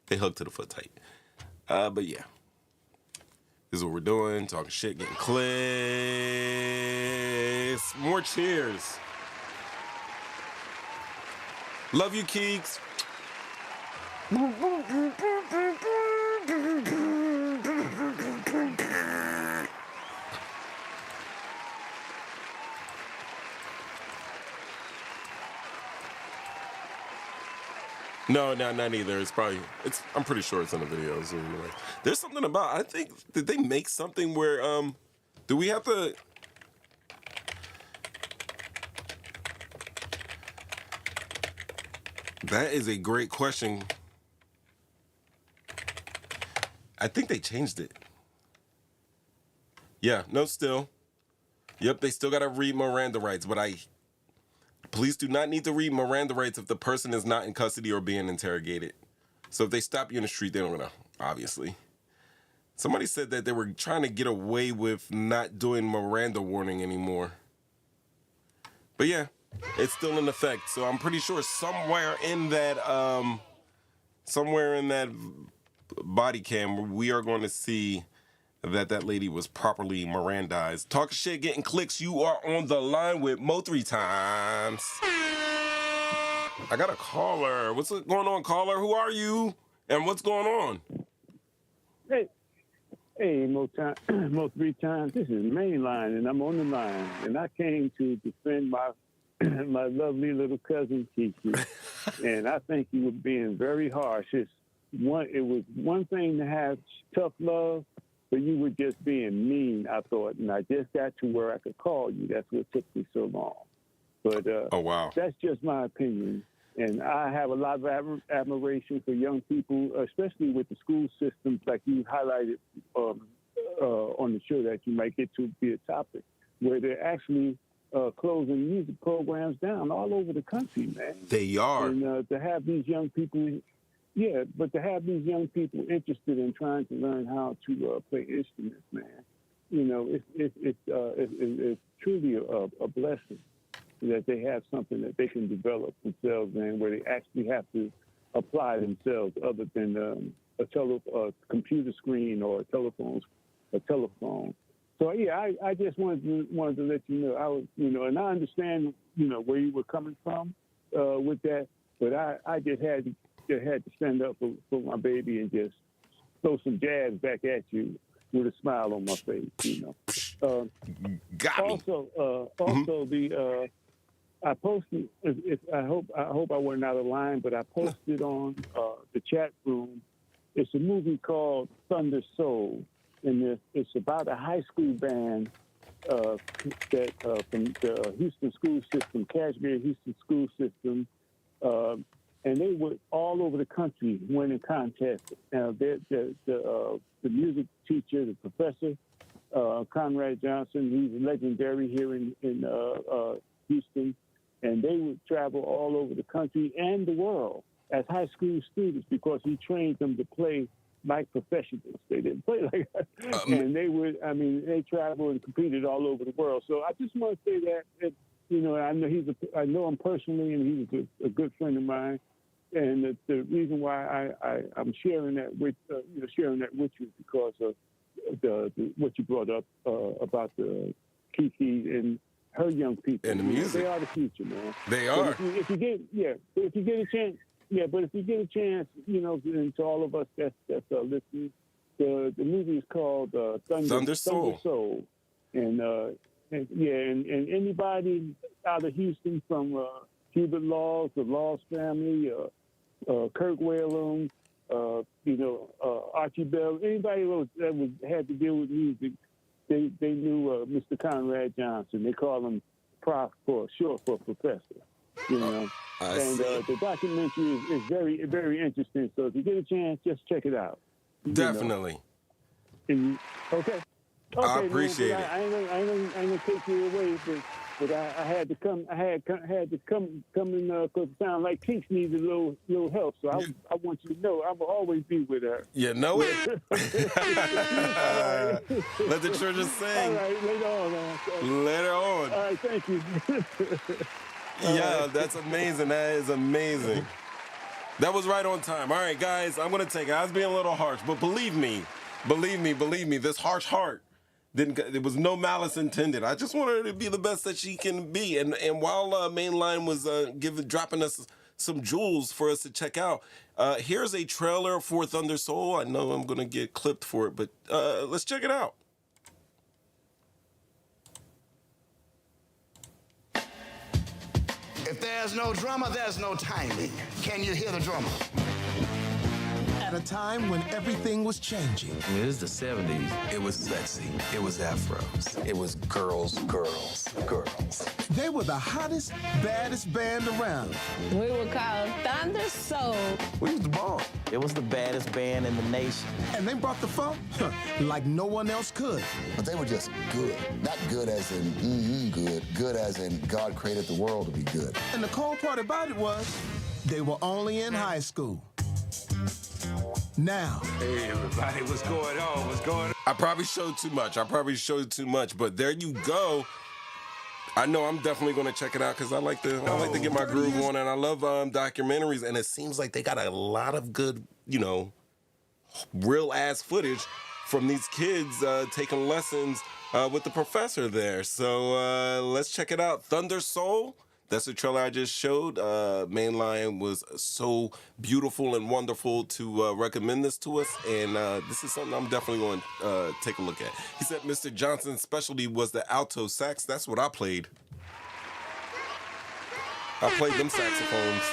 Speaker 5: They hug to the foot tight. But yeah. This is what we're doing, talking shit, getting clicks. More cheers. Love you, Keeks. No, not either. It's probably, I'm pretty sure it's in the videos. Anyway. There's something about, I think, did they make something where, do we have to, that is a great question. I think they changed it. Yeah, no, still. Yep, they still got to read Miranda rights, but police do not need to read Miranda rights if the person is not in custody or being interrogated. So if they stop you in the street, they don't know, obviously. Somebody said that they were trying to get away with not doing Miranda warning anymore. But yeah, it's still in effect. So I'm pretty sure somewhere in that body cam, we are going to see that lady was properly Mirandized. Talking shit, getting clicks. You are on the line with Mo 3 times. I got a caller. What's going on, caller? Who are you? And what's going on?
Speaker 14: Hey, Mo 3 times. This is Mainline, and I'm on the line. And I came to defend my my lovely little cousin, Kiki. And I think you were being very harsh. It was one thing to have tough love, but you were just being mean, I thought, and I just got to where I could call you. That's what took me so long. But oh, wow. That's just my opinion. And I have a lot of admiration for young people, especially with the school systems like you highlighted on the show that you might get to be a topic, where they're actually closing music programs down all over the country, man.
Speaker 5: They are.
Speaker 14: And to have these young people... Yeah, but to have these young people interested in trying to learn how to play instruments, man, you know, it's truly a blessing that they have something that they can develop themselves in, where they actually have to apply themselves other than a computer screen or a telephone. So yeah, I just wanted to let you know, I was, you know, and I understand, you know, where you were coming from with that, but I just had to stand up for my baby and just throw some jazz back at you with a smile on my face, you know. Also, I posted. I hope I wasn't out of line, but I posted on the chat room. It's a movie called Thunder Soul, and it's about a high school band that from the Houston school system, Cashmere Houston school system, and they were all over the country winning contests. Now, the music teacher, the professor, Conrad Johnson, he's legendary here in Houston, and they would travel all over the country and the world as high school students because he trained them to play like professionals. They didn't play like that. And they traveled and competed all over the world. So I just want to say that, I know him personally, and he's a good friend of mine. And the reason why I'm sharing that with you is because of what you brought up about the Kiki and her young people.
Speaker 5: And the music.
Speaker 14: They are the future, man.
Speaker 5: They are.
Speaker 14: If you get a chance, and to all of us that's listening, the movie is called Thunder Soul. And anybody out of Houston from Hubert Laws, the Laws family, Kirk Whalum, Archie Bell, anybody that had to deal with music, they knew Mr. Conrad Johnson. They call him Prof for short for professor. The documentary is very, very interesting. So if you get a chance, just check it out.
Speaker 5: Definitely.
Speaker 14: Okay.
Speaker 5: I appreciate it.
Speaker 14: I ain't gonna take you away, but I had to come. I had to come in because it sounded like Kinks needed a little help. So I want you to know I will always be with her.
Speaker 5: You know it. Let the children sing.
Speaker 14: All right, later on, man.
Speaker 5: Later on.
Speaker 14: All right, thank you.
Speaker 5: Yeah, that's amazing. That is amazing. That was right on time. All right, guys, I'm going to take it. I was being a little harsh, but believe me, this harsh heart, there was no malice intended. I just want her to be the best that she can be. And while Mainline was dropping us some jewels for us to check out, here's a trailer for Thunder Soul. I know I'm going to get clipped for it, but let's check it out.
Speaker 15: If there's no drummer, there's no timing. Can you hear the drummer?
Speaker 16: At a time when everything was changing.
Speaker 13: It was the 70s. It was sexy. It was afros. It was girls.
Speaker 16: They were the hottest, baddest band around.
Speaker 17: We were called Thunder Soul.
Speaker 13: We was the bomb. It was the baddest band in the nation.
Speaker 16: And they brought the funk like no one else could.
Speaker 15: But they were just good. Not good as in good. Good as in God created the world to be good.
Speaker 16: And the cold part about it was they were only in high school. Now.
Speaker 18: Hey, everybody, what's going on? What's going on?
Speaker 5: I probably showed too much, but there you go. I know I'm definitely going to check it out because I like to get my groove on, and I love documentaries, and it seems like they got a lot of good, real-ass footage from these kids taking lessons with the professor there. So let's check it out. Thunder Soul. That's the trailer I just showed. Mainline was so beautiful and wonderful to recommend this to us, and this is something I'm definitely going to take a look at. He said Mr. Johnson's specialty was the alto sax. That's what I played. I played them saxophones.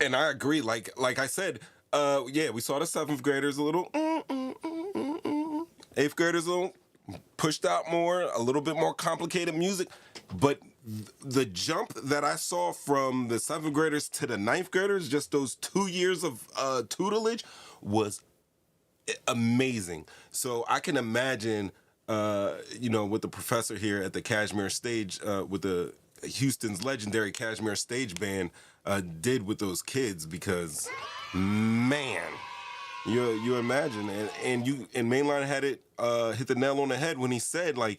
Speaker 5: And I agree. Like I said, we saw the 7th graders a little, 8th graders a little pushed out more, a little bit more complicated music. But the jump that I saw from the 7th graders to the 9th graders, just those 2 years of tutelage, was amazing. So I can imagine, with the professor here at the Cashmere stage, with the Houston's legendary Cashmere stage band, did with those kids, because, man, you imagine, and Mainline had it hit the nail on the head when he said, like,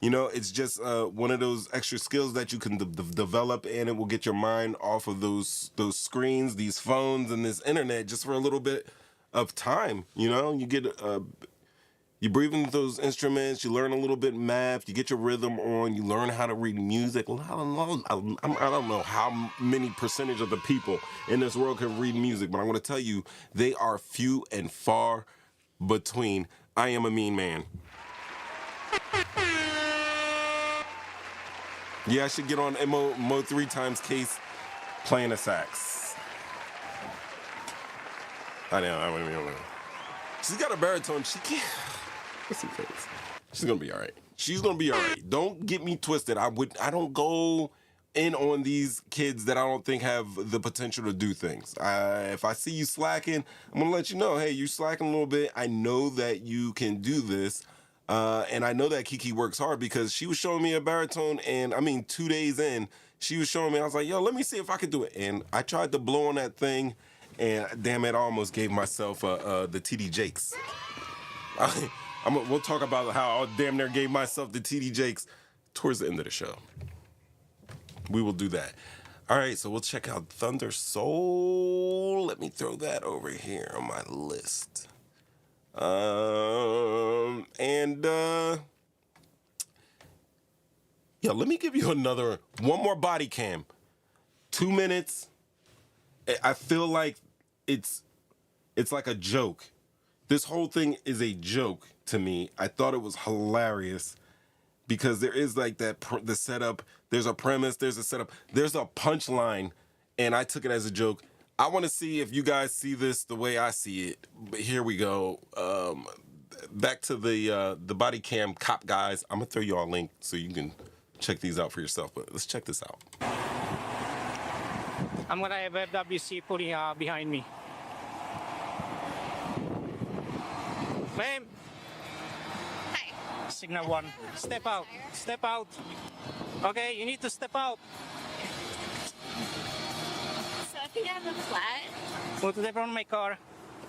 Speaker 5: it's just one of those extra skills that you can develop, and it will get your mind off of those screens, these phones, and this internet just for a little bit of time. You get you breathe into those instruments, you learn a little bit math, you get your rhythm on, you learn how to read music. I don't know how many percentage of the people in this world can read music, but I'm going to tell you, they are few and far between. I am a mean man. Yeah, I should get on Mo 3 times case playing a sax. I don't know. She's got a baritone. She can't. Let's see face. She's gonna be all right. She's gonna be all right. Don't get me twisted. I don't go in on these kids that I don't think have the potential to do things. If I see you slacking, I'm gonna let you know, hey, you slacking a little bit. I know that you can do this. And I know that Kiki works hard because she was showing me a baritone, and I mean, 2 days in, she was showing me, I was like, yo, let me see if I can do it. And I tried to blow on that thing, and damn it, I almost gave myself the TD Jakes. We'll talk about how I damn near gave myself the TD Jakes towards the end of the show. We will do that. All right, so we'll check out Thunder Soul. Let me throw that over here on my list. Yeah, let me give you one more body cam. 2 minutes. I feel like it's like a joke. This whole thing is a joke to me. I thought it was hilarious because there is like the setup. There's a premise. There's a setup. There's a punchline, and I took it as a joke. I want to see if you guys see this the way I see it. But here we go. Back to the body cam cop guys. I'm gonna throw you all a link so you can check these out for yourself. But let's check this out.
Speaker 19: I'm gonna have FWC pulling behind me. Ma'am. Hi. Signal 1. Step out. Step out. Okay, you need to step out.
Speaker 20: So I think I have a flat.
Speaker 19: Go to the front of my car.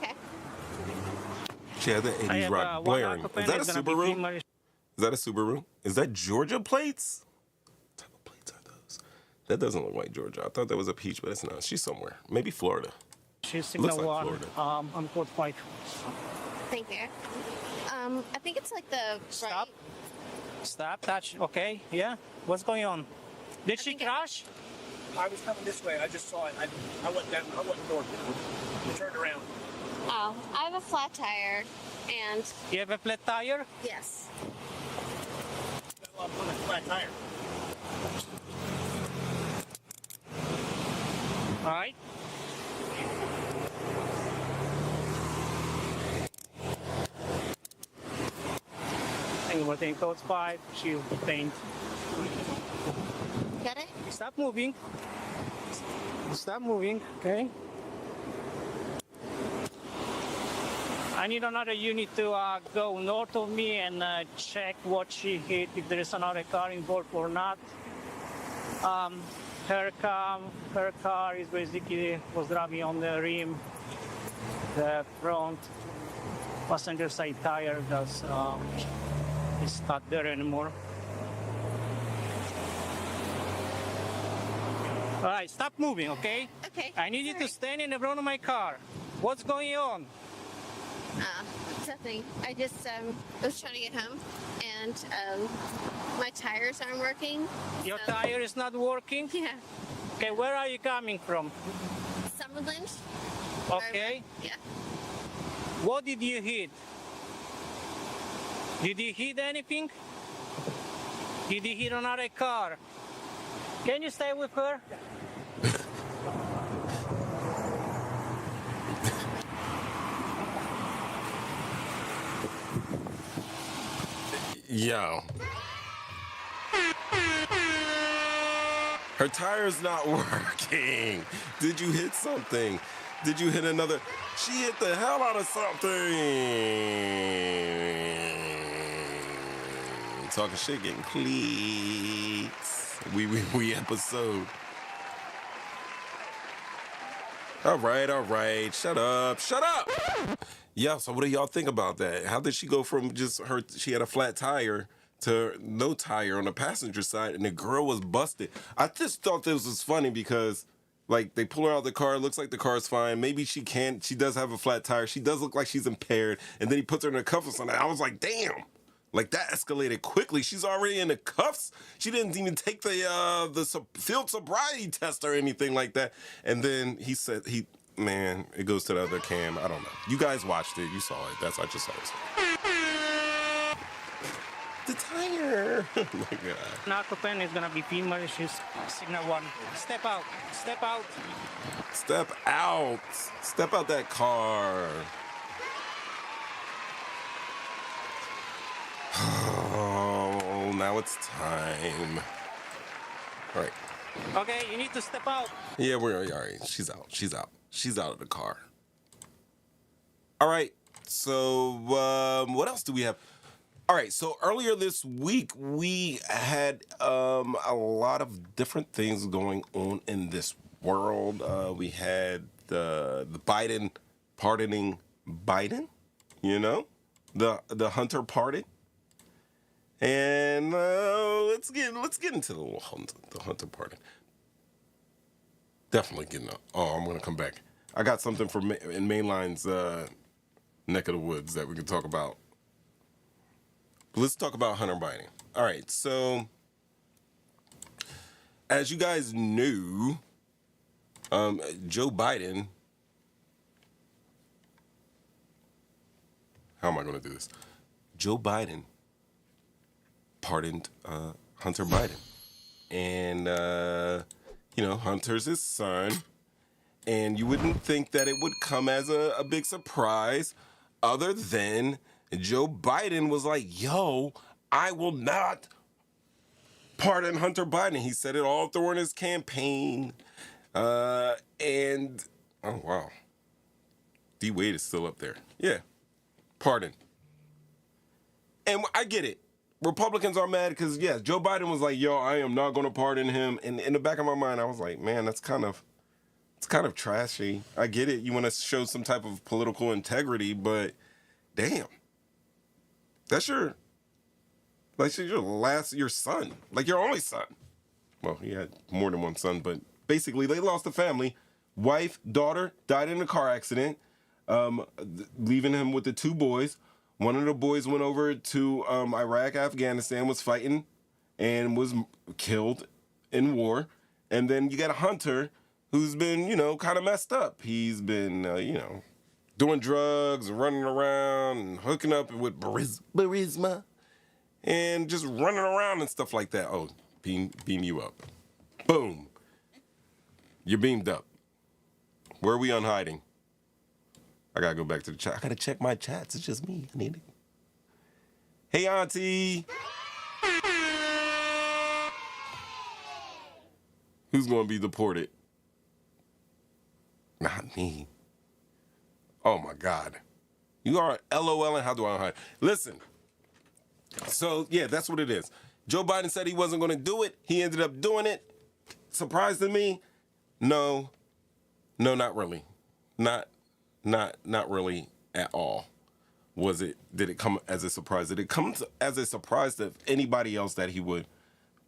Speaker 20: Okay.
Speaker 5: She had the 80s rock blaring. Is that a Subaru? Is that a Subaru? Is that Georgia plates? What type of plates are those? That doesn't look like Georgia. I thought that was a peach, but it's not. She's somewhere. Maybe Florida.
Speaker 19: She's signal
Speaker 5: Looks like
Speaker 19: 1.
Speaker 5: Florida.
Speaker 19: I'm code 5.
Speaker 20: Thank you. I think it's like the
Speaker 19: Stop. Stop. Touch. Okay. Yeah. What's going on? Did she crash?
Speaker 21: I was coming this way. I just saw it. I went down. I went north. I turned around.
Speaker 20: Oh, I have a flat tire, and
Speaker 19: You have a flat tire?
Speaker 20: yes.
Speaker 21: I'm on a flat tire.
Speaker 19: All right. And we're taking code 5. She'll faint.
Speaker 20: Got it?
Speaker 19: Stop moving. Stop moving. Okay. I need another unit to go north of me and check what she hit, if there is another car involved or not. Her car is basically was driving on the rim. The front passenger side tire is not there anymore. All right, stop moving, okay?
Speaker 20: Okay.
Speaker 19: I need you to stand in the front of my car. What's going on?
Speaker 20: Nothing. I just was trying to get home, and my tires aren't working.
Speaker 19: Your tire is not working?
Speaker 20: Yeah.
Speaker 19: Okay, where are you coming from?
Speaker 20: Summerland.
Speaker 19: Okay.
Speaker 20: Yeah.
Speaker 19: What did you hit? Did you hit anything? Did you hit another car? Can you stay with her?
Speaker 5: Yo. Her tire's not working. Did you hit something? Did you hit another? She hit the hell out of something. Talking shit, getting cleats. We episode. All right. Shut up. Yeah, so what do y'all think about that? How did she go from she had a flat tire to no tire on the passenger side, and the girl was busted? I just thought this was funny because, like, they pull her out of the car, it looks like the car's fine. Maybe she does have a flat tire. She does look like she's impaired, and then he puts her in the cuffs on that. I was like, damn. Like, that escalated quickly. She's already in the cuffs. She didn't even take the field sobriety test or anything like that. And then he said, man, it goes to the other cam. I don't know. You guys watched it. You saw it. I just saw it. The tire. Oh, my God.
Speaker 19: Narcopen is going to be female. She's signal 1. Step out. Step out.
Speaker 5: Step out. Step out that car. now it's time. All right.
Speaker 19: Okay, you need to step out.
Speaker 5: Yeah, we're all right. She's out. She's out. She's out of the car. All right. So, what else do we have? All right. So earlier this week, we had a lot of different things going on in this world. We had the Biden pardoning Biden. You know, the Hunter pardon. And let's get into the Hunter pardon. Definitely getting up. Oh, I'm gonna come back. I got something from in Mainline's neck of the woods that we can talk about. But let's talk about Hunter Biden. All right, so as you guys knew, Joe Biden. How am I going to do this? Joe Biden pardoned Hunter Biden. And, you know, Hunter's his son. And you wouldn't think that it would come as a big surprise other than Joe Biden was like, yo, I will not pardon Hunter Biden. He said it all during his campaign. And, oh, wow. D. Wade is still up there. Yeah. Pardon. And I get it. Republicans are mad because, yeah, Joe Biden was like, yo, I am not going to pardon him. And in the back of my mind, I was like, man, it's kind of trashy. I get it. You want to show some type of political integrity, but damn. That's your son. Like your only son. Well, he had more than one son, but basically they lost a family. Wife, daughter died in a car accident. Leaving him with the two boys. One of the boys went over to Iraq, Afghanistan, was fighting and was killed in war. And then you got a Hunter who's been, you know, kind of messed up. He's been, you know, doing drugs, running around, and hooking up with Burisma, and just running around and stuff like that. Oh, beam you up. Boom. You're beamed up. Where are we on hiding? I gotta go back to the chat. I gotta check my chats. It's just me. I need it. Hey, Auntie. Who's gonna be deported? Not me. Oh my God. You are LOL and how do I hide? Listen. So yeah, that's what it is. Joe Biden said he wasn't gonna do it. He ended up doing it. Surprised to me? No, not really. Not really at all. Did it come as a surprise? Did it come as a surprise to anybody else that he would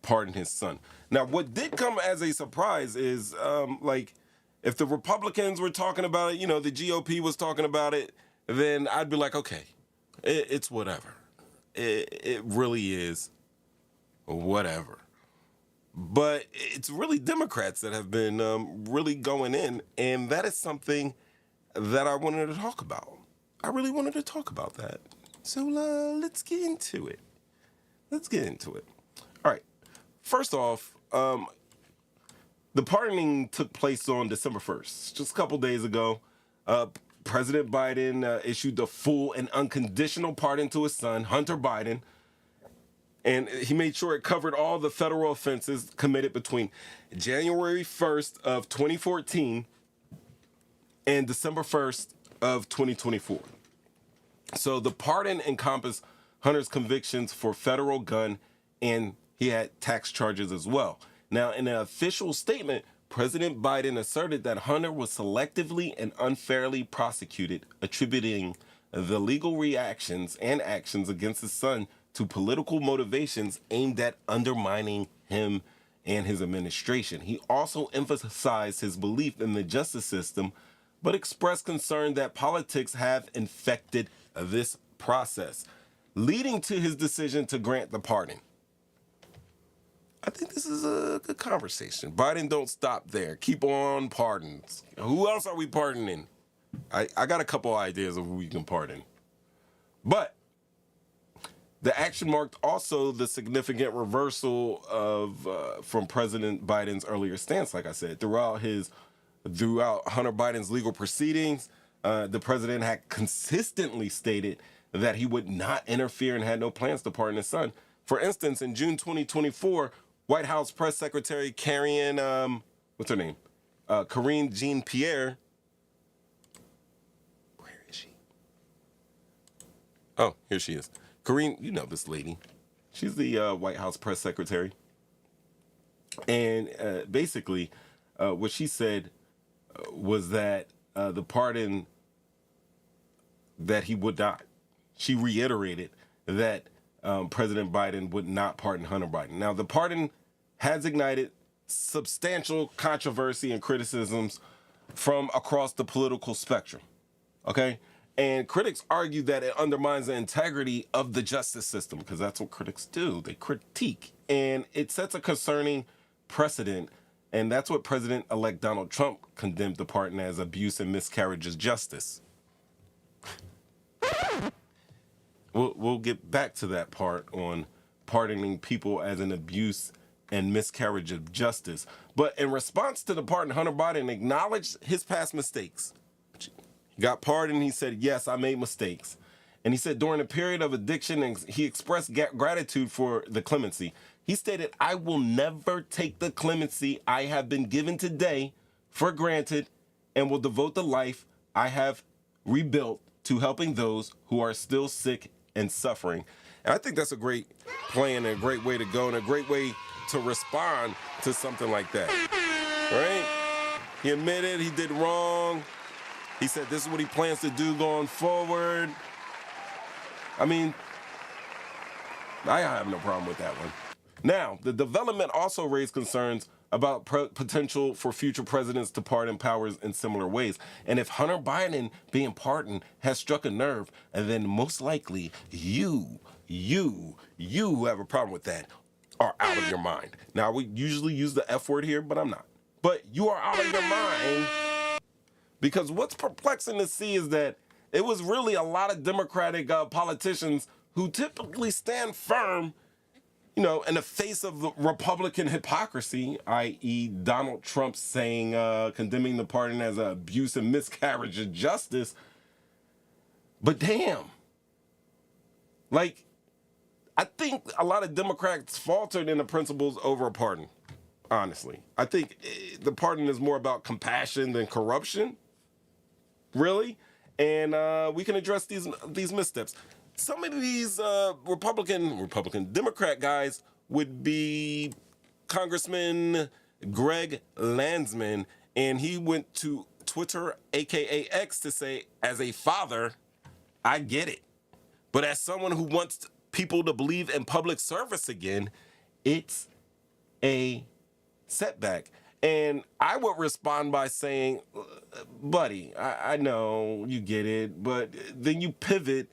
Speaker 5: pardon his son? Now, what did come as a surprise is, like, if the Republicans were talking about it, you know, the GOP was talking about it, then I'd be like, okay, it's whatever. It really is whatever. But it's really Democrats that have been really going in, and that is something that I wanted to talk about. I really wanted to talk about that. So let's get into it. All right. First off, the pardoning took place on December 1st, just a couple days ago. President Biden issued the full and unconditional pardon to his son, Hunter Biden. And he made sure it covered all the federal offenses committed between January 1st of 2014 and December 1st of 2024. So the pardon encompassed Hunter's convictions for federal gun, and he had tax charges as well. Now, in an official statement, President Biden asserted that Hunter was selectively and unfairly prosecuted, attributing the legal reactions and actions against his son to political motivations aimed at undermining him and his administration. He also emphasized his belief in the justice system, but expressed concern that politics have infected this process, leading to his decision to grant the pardon. I think this is a good conversation. Biden, don't stop there. Keep on pardons. Who else are we pardoning? I got a couple ideas of who we can pardon. But the action marked also the significant reversal of from President Biden's earlier stance, like I said. Throughout Hunter Biden's legal proceedings, the president had consistently stated that he would not interfere and had no plans to pardon his son. For instance, in June 2024, White House Press Secretary Karine, what's her name? Karine Jean-Pierre. Where is she? Oh, here she is. Karine, you know this lady. She's the White House Press Secretary. And basically, what she said was that the pardon that he would not. She reiterated that President Biden would not pardon Hunter Biden. Now, the pardon has ignited substantial controversy and criticisms from across the political spectrum. Okay? And critics argue that it undermines the integrity of the justice system, because that's what critics do. They critique. And it sets a concerning precedent. And that's what President-elect Donald Trump condemned the pardon as: abuse and miscarriage of justice. We'll get back to that part on pardoning people as an abuse and miscarriage of justice. But in response to the pardon, Hunter Biden acknowledged his past mistakes. He got pardoned. He said, yes, I made mistakes. And he said during a period of addiction, he expressed gratitude for the clemency. He stated, I will never take the clemency I have been given today for granted, and will devote the life I have rebuilt to helping those who are still sick and suffering. And I think that's a great plan and a great way to go and a great way to respond to something like that, right? He admitted he did wrong. He said this is what he plans to do going forward. I mean, I have no problem with that one. Now, the development also raised concerns about potential for future presidents to pardon powers in similar ways. And if Hunter Biden being pardoned has struck a nerve, and then most likely you who have a problem with that are out of your mind. Now, we usually use the F word here, but I'm not. But you are out of your mind, because what's perplexing to see is that it was really a lot of Democratic politicians who typically stand firm, you know, in the face of the Republican hypocrisy, i.e. Donald Trump saying, condemning the pardon as an abuse and miscarriage of justice. But damn, like, I think a lot of Democrats faltered in the principles over a pardon, honestly. I think the pardon is more about compassion than corruption, really. And we can address these missteps. Some of these Democrat guys would be Congressman Greg Landsman, and he went to Twitter, aka X, to say, as a father, I get it. But as someone who wants people to believe in public service again, it's a setback. And I would respond by saying, buddy, I know you get it, but then you pivot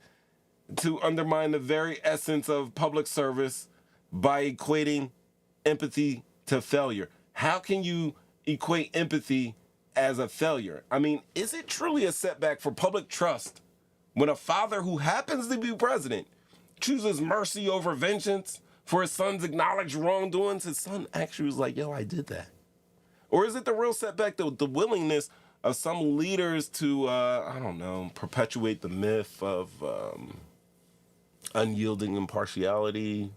Speaker 5: to undermine the very essence of public service by equating empathy to failure. How can you equate empathy as a failure? I mean, is it truly a setback for public trust when a father who happens to be president chooses mercy over vengeance for his son's acknowledged wrongdoings? His son actually was like, yo, I did that. Or is it the real setback, the willingness of some leaders to, perpetuate the myth of unyielding impartiality?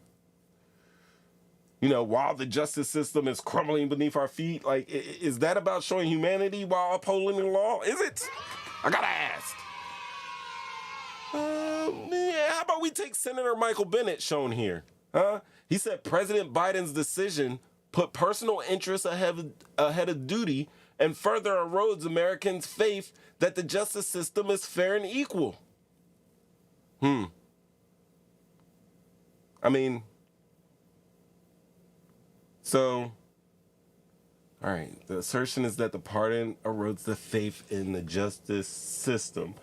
Speaker 5: You know, while the justice system is crumbling beneath our feet, like, is that about showing humanity while upholding the law? Is it? I gotta ask. How about we take Senator Michael Bennet shown here? Huh? He said President Biden's decision put personal interests ahead of duty and further erodes Americans' faith that the justice system is fair and equal. I mean, so, all right, the assertion is that the pardon erodes the faith in the justice system.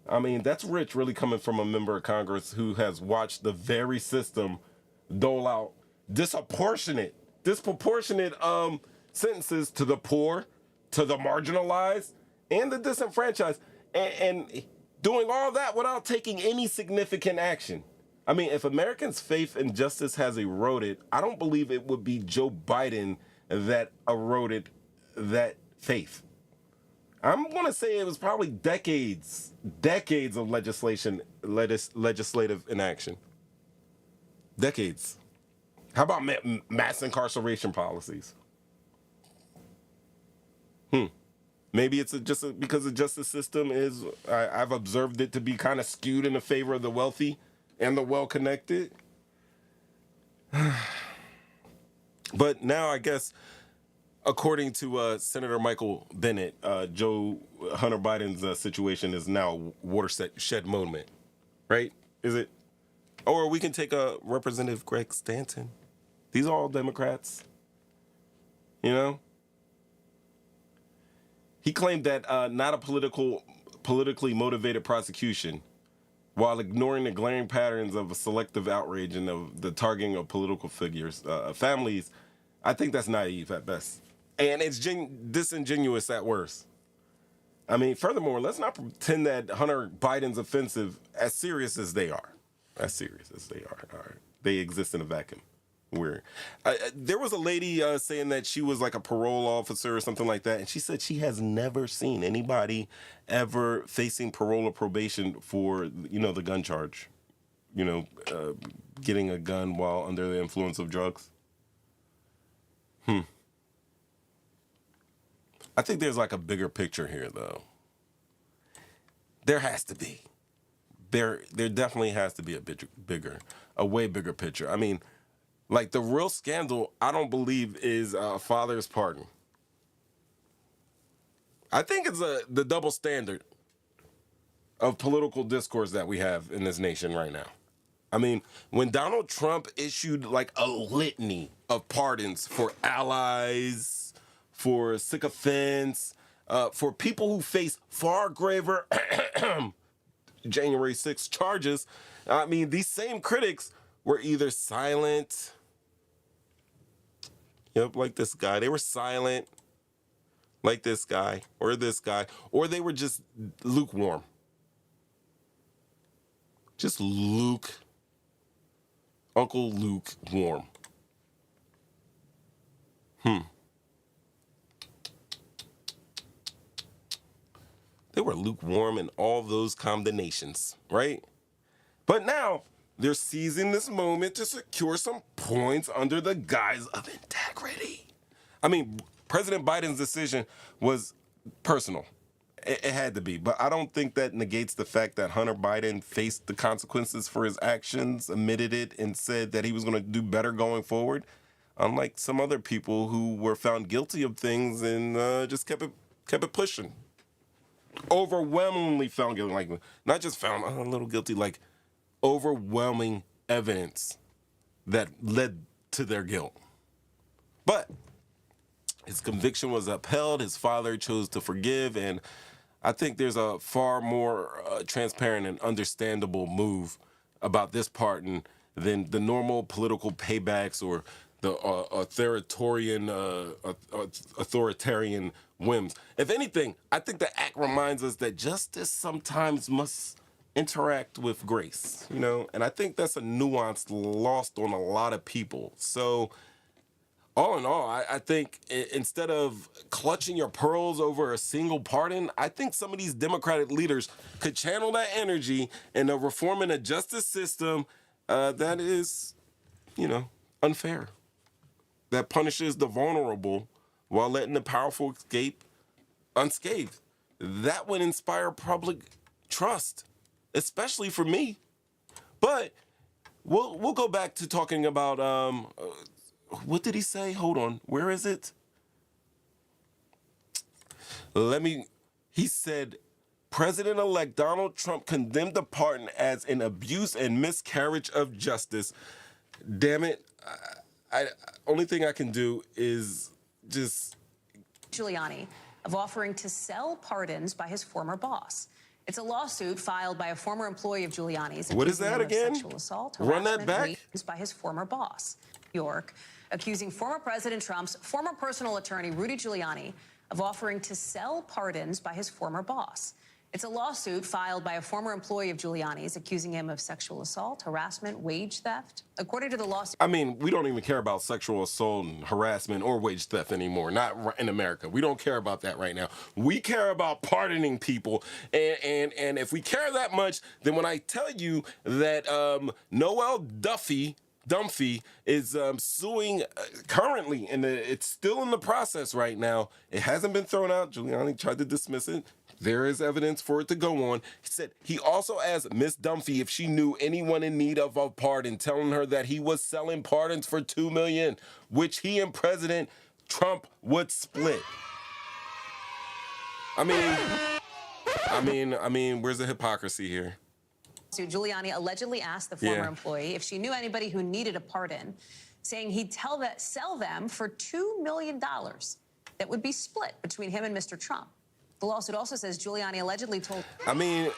Speaker 5: I mean, that's rich, really, coming from a member of Congress who has watched the very system dole out disproportionate sentences to the poor, to the marginalized, and the disenfranchised, and doing all that without taking any significant action. I mean, if Americans' faith in justice has eroded, I don't believe it would be Joe Biden that eroded that faith. I'm going to say it was probably decades of legislative inaction. Decades. How about mass incarceration policies? Maybe it's just because the justice system is, I've observed it to be kind of skewed in the favor of the wealthy and the well-connected. But now I guess, according to Senator Michael Bennett, Hunter Biden's situation is now a watershed moment, right? Is it? Or we can take Representative Greg Stanton. These are all Democrats, you know? He claimed that not a politically motivated prosecution, while ignoring the glaring patterns of a selective outrage and of the targeting of political figures, families. I think that's naive at best, and it's disingenuous at worst. I mean, furthermore, let's not pretend that Hunter Biden's offensive, as serious as they are. All right. They exist in a vacuum. There was a lady saying that she was like a parole officer or something like that, and she said she has never seen anybody ever facing parole or probation for, the gun charge, getting a gun while under the influence of drugs. I think there's like a bigger picture here, though. There has to be. There definitely has to be a way bigger picture. I mean, like, the real scandal, I don't believe, is a father's pardon. I think it's the double standard of political discourse that we have in this nation right now. I mean, when Donald Trump issued like a litany of pardons for allies, for sycophants, for people who face far graver January 6th charges, I mean, these same critics were either silent, like this guy. They were silent, like this guy, or they were just lukewarm. Just Uncle lukewarm. They were lukewarm in all those combinations, right? But now, they're seizing this moment to secure some points under the guise of integrity. I mean, President Biden's decision was personal. It had to be. But I don't think that negates the fact that Hunter Biden faced the consequences for his actions, admitted it, and said that he was going to do better going forward. Unlike some other people who were found guilty of things and just kept it pushing. Overwhelmingly found guilty. Like, not just found a little guilty, like overwhelming evidence that led to their guilt. But his conviction was upheld. His father chose to forgive. And I think there's a far more transparent and understandable move about this pardon than the normal political paybacks or the authoritarian whims. If anything, I think the act reminds us that justice sometimes must interact with grace, and I think that's a nuance lost on a lot of people. So all in all, I think instead of clutching your pearls over a single pardon, I think some of these Democratic leaders could channel that energy into reforming a justice system that is, unfair, that punishes the vulnerable while letting the powerful escape unscathed. That would inspire public trust, especially for me. But we'll go back to talking about what did he say? Hold on. Where is it? He said, President-elect Donald Trump condemned the pardon as an abuse and miscarriage of justice. Damn it. Only thing I can do is just...
Speaker 1: Giuliani of offering to sell pardons by his former boss. It's a lawsuit filed by a former employee of Giuliani's.
Speaker 5: What is that again?
Speaker 1: Sexual assault,
Speaker 5: run that back.
Speaker 1: By his former boss, New York, accusing former President Trump's former personal attorney, Rudy Giuliani, of offering to sell pardons by his former boss. It's a lawsuit filed by a former employee of Giuliani's, accusing him of sexual assault, harassment, wage theft. According to the lawsuit...
Speaker 5: I mean, we don't even care about sexual assault and harassment or wage theft anymore. Not in America. We don't care about that right now. We care about pardoning people. And if we care that much, then when I tell you that Noel Duffy Dunphy is suing currently, and it's still in the process right now. It hasn't been thrown out. Giuliani tried to dismiss it. There is evidence for it to go on. He said he also asked Miss Dunphy if she knew anyone in need of a pardon, telling her that he was selling pardons for $2 million, which he and President Trump would split. I mean, where's the hypocrisy here?
Speaker 1: So Giuliani allegedly asked the former employee if she knew anybody who needed a pardon, saying he'd sell them for $2 million that would be split between him and Mr. Trump. The lawsuit also says Giuliani allegedly told...
Speaker 5: I mean,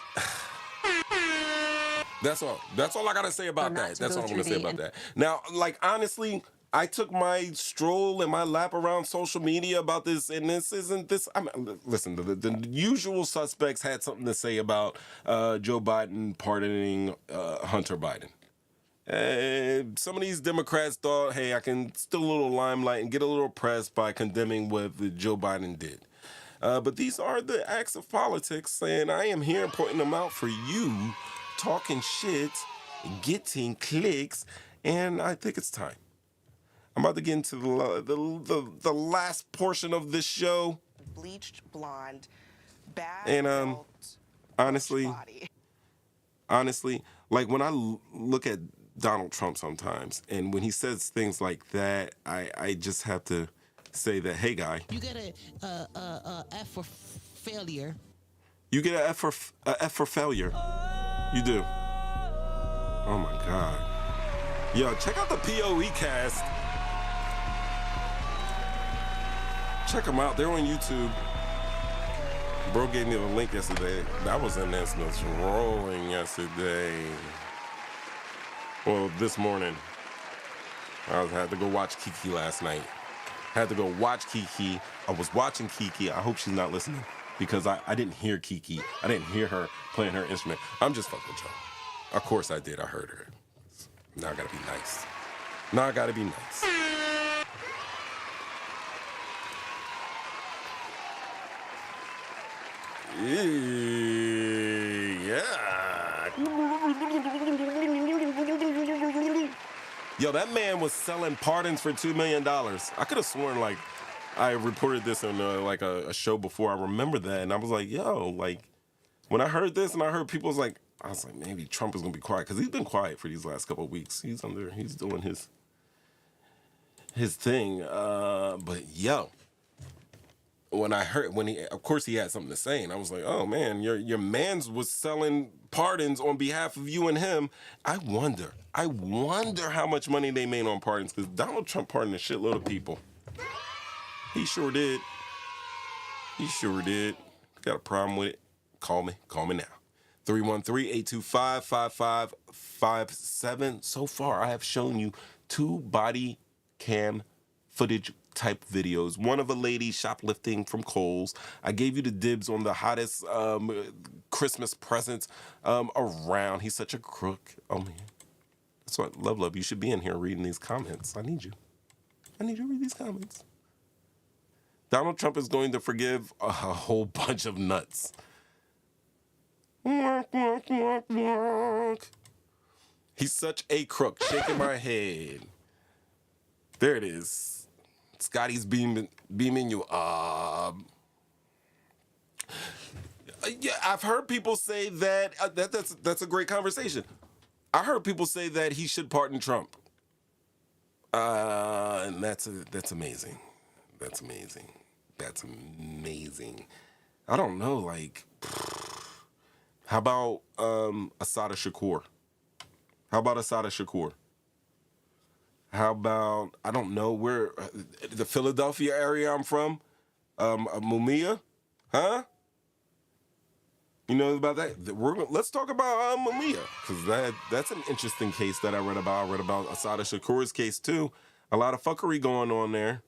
Speaker 5: that's all. That's all I got to say about that. That's all I'm going to say about that. Now, like, honestly, I took my stroll and my lap around social media about this, and this isn't this. Listen, the usual suspects had something to say about Joe Biden pardoning Hunter Biden. Some of these Democrats thought, hey, I can steal a little limelight and get a little press by condemning what Joe Biden did. But these are the acts of politics, and I am here pointing them out for you, talking shit, getting clicks, and I think it's time. I'm about to get into the last portion of this show.
Speaker 2: Bleached blonde, bad.
Speaker 5: And honestly, like when I look at Donald Trump sometimes, and when he says things like that, I just have to say that, hey, guy.
Speaker 13: You get a F for failure.
Speaker 5: You get a F for failure. You do. Oh my God. Yo, check out the POE cast. Check them out. They're on YouTube. Bro gave me the link yesterday. That was in this rolling yesterday. Well, this morning. I had to go watch Kiki last night. Had to go watch Kiki. I was watching Kiki. I hope she's not listening because I didn't hear Kiki. I didn't hear her playing her instrument. I'm just fucking with y'all. Of course I did. I heard her. Now I gotta be nice. Now I gotta be nice. Yeah. Yo, that man was selling pardons for $2 million. I could have sworn, like, I reported this on, like, a show before. I remember that, and I was like, yo, like, when I heard this and I heard people, I was like, maybe Trump is going to be quiet, because he's been quiet for these last couple of weeks. He's doing his thing. But, yo, of course he had something to say, and I was like, oh, man, your mans was selling pardons on behalf of you and him. I wonder how much money they made on pardons, because Donald Trump pardoned a shitload of people. He sure did. Got a problem with it? Call me now. 313-825-5557. So far, I have shown you 2 body cam footage type videos. One of a lady shoplifting from Kohl's. I gave you the dibs on the hottest Christmas presents around. He's such a crook. Oh, man. That's what, Love, you should be in here reading these comments. I need you to read these comments. Donald Trump is going to forgive a whole bunch of nuts. He's such a crook. Shaking my head. There it is. Scotty's beaming you up. Yeah, I've heard people say that that's a great conversation. I heard people say that he should pardon Trump. And that's amazing. That's amazing. I don't know, like, how about Assata Shakur? How about, I don't know, where, the Philadelphia area I'm from? Mumia? Huh? You know about that? Let's talk about Mumia, because that's an interesting case that I read about. I read about Assata Shakur's case, too. A lot of fuckery going on there.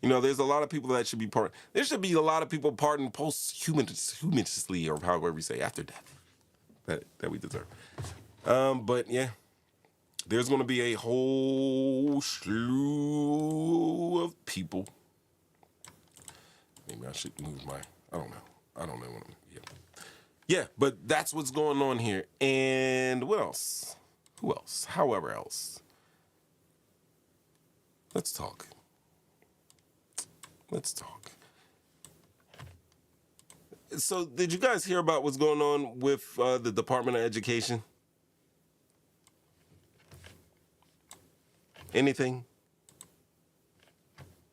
Speaker 5: You know, there's a lot of people that should be pardoned. There should be a lot of people pardoned posthumously, or however you say, after death, that we deserve. But, yeah, there's going to be a whole slew of people. Maybe I should move my, I don't know what I'm, yeah, but that's what's going on here. And what else? Who else? However else. Let's talk. So, did you guys hear about what's going on with the Department of Education? Anything?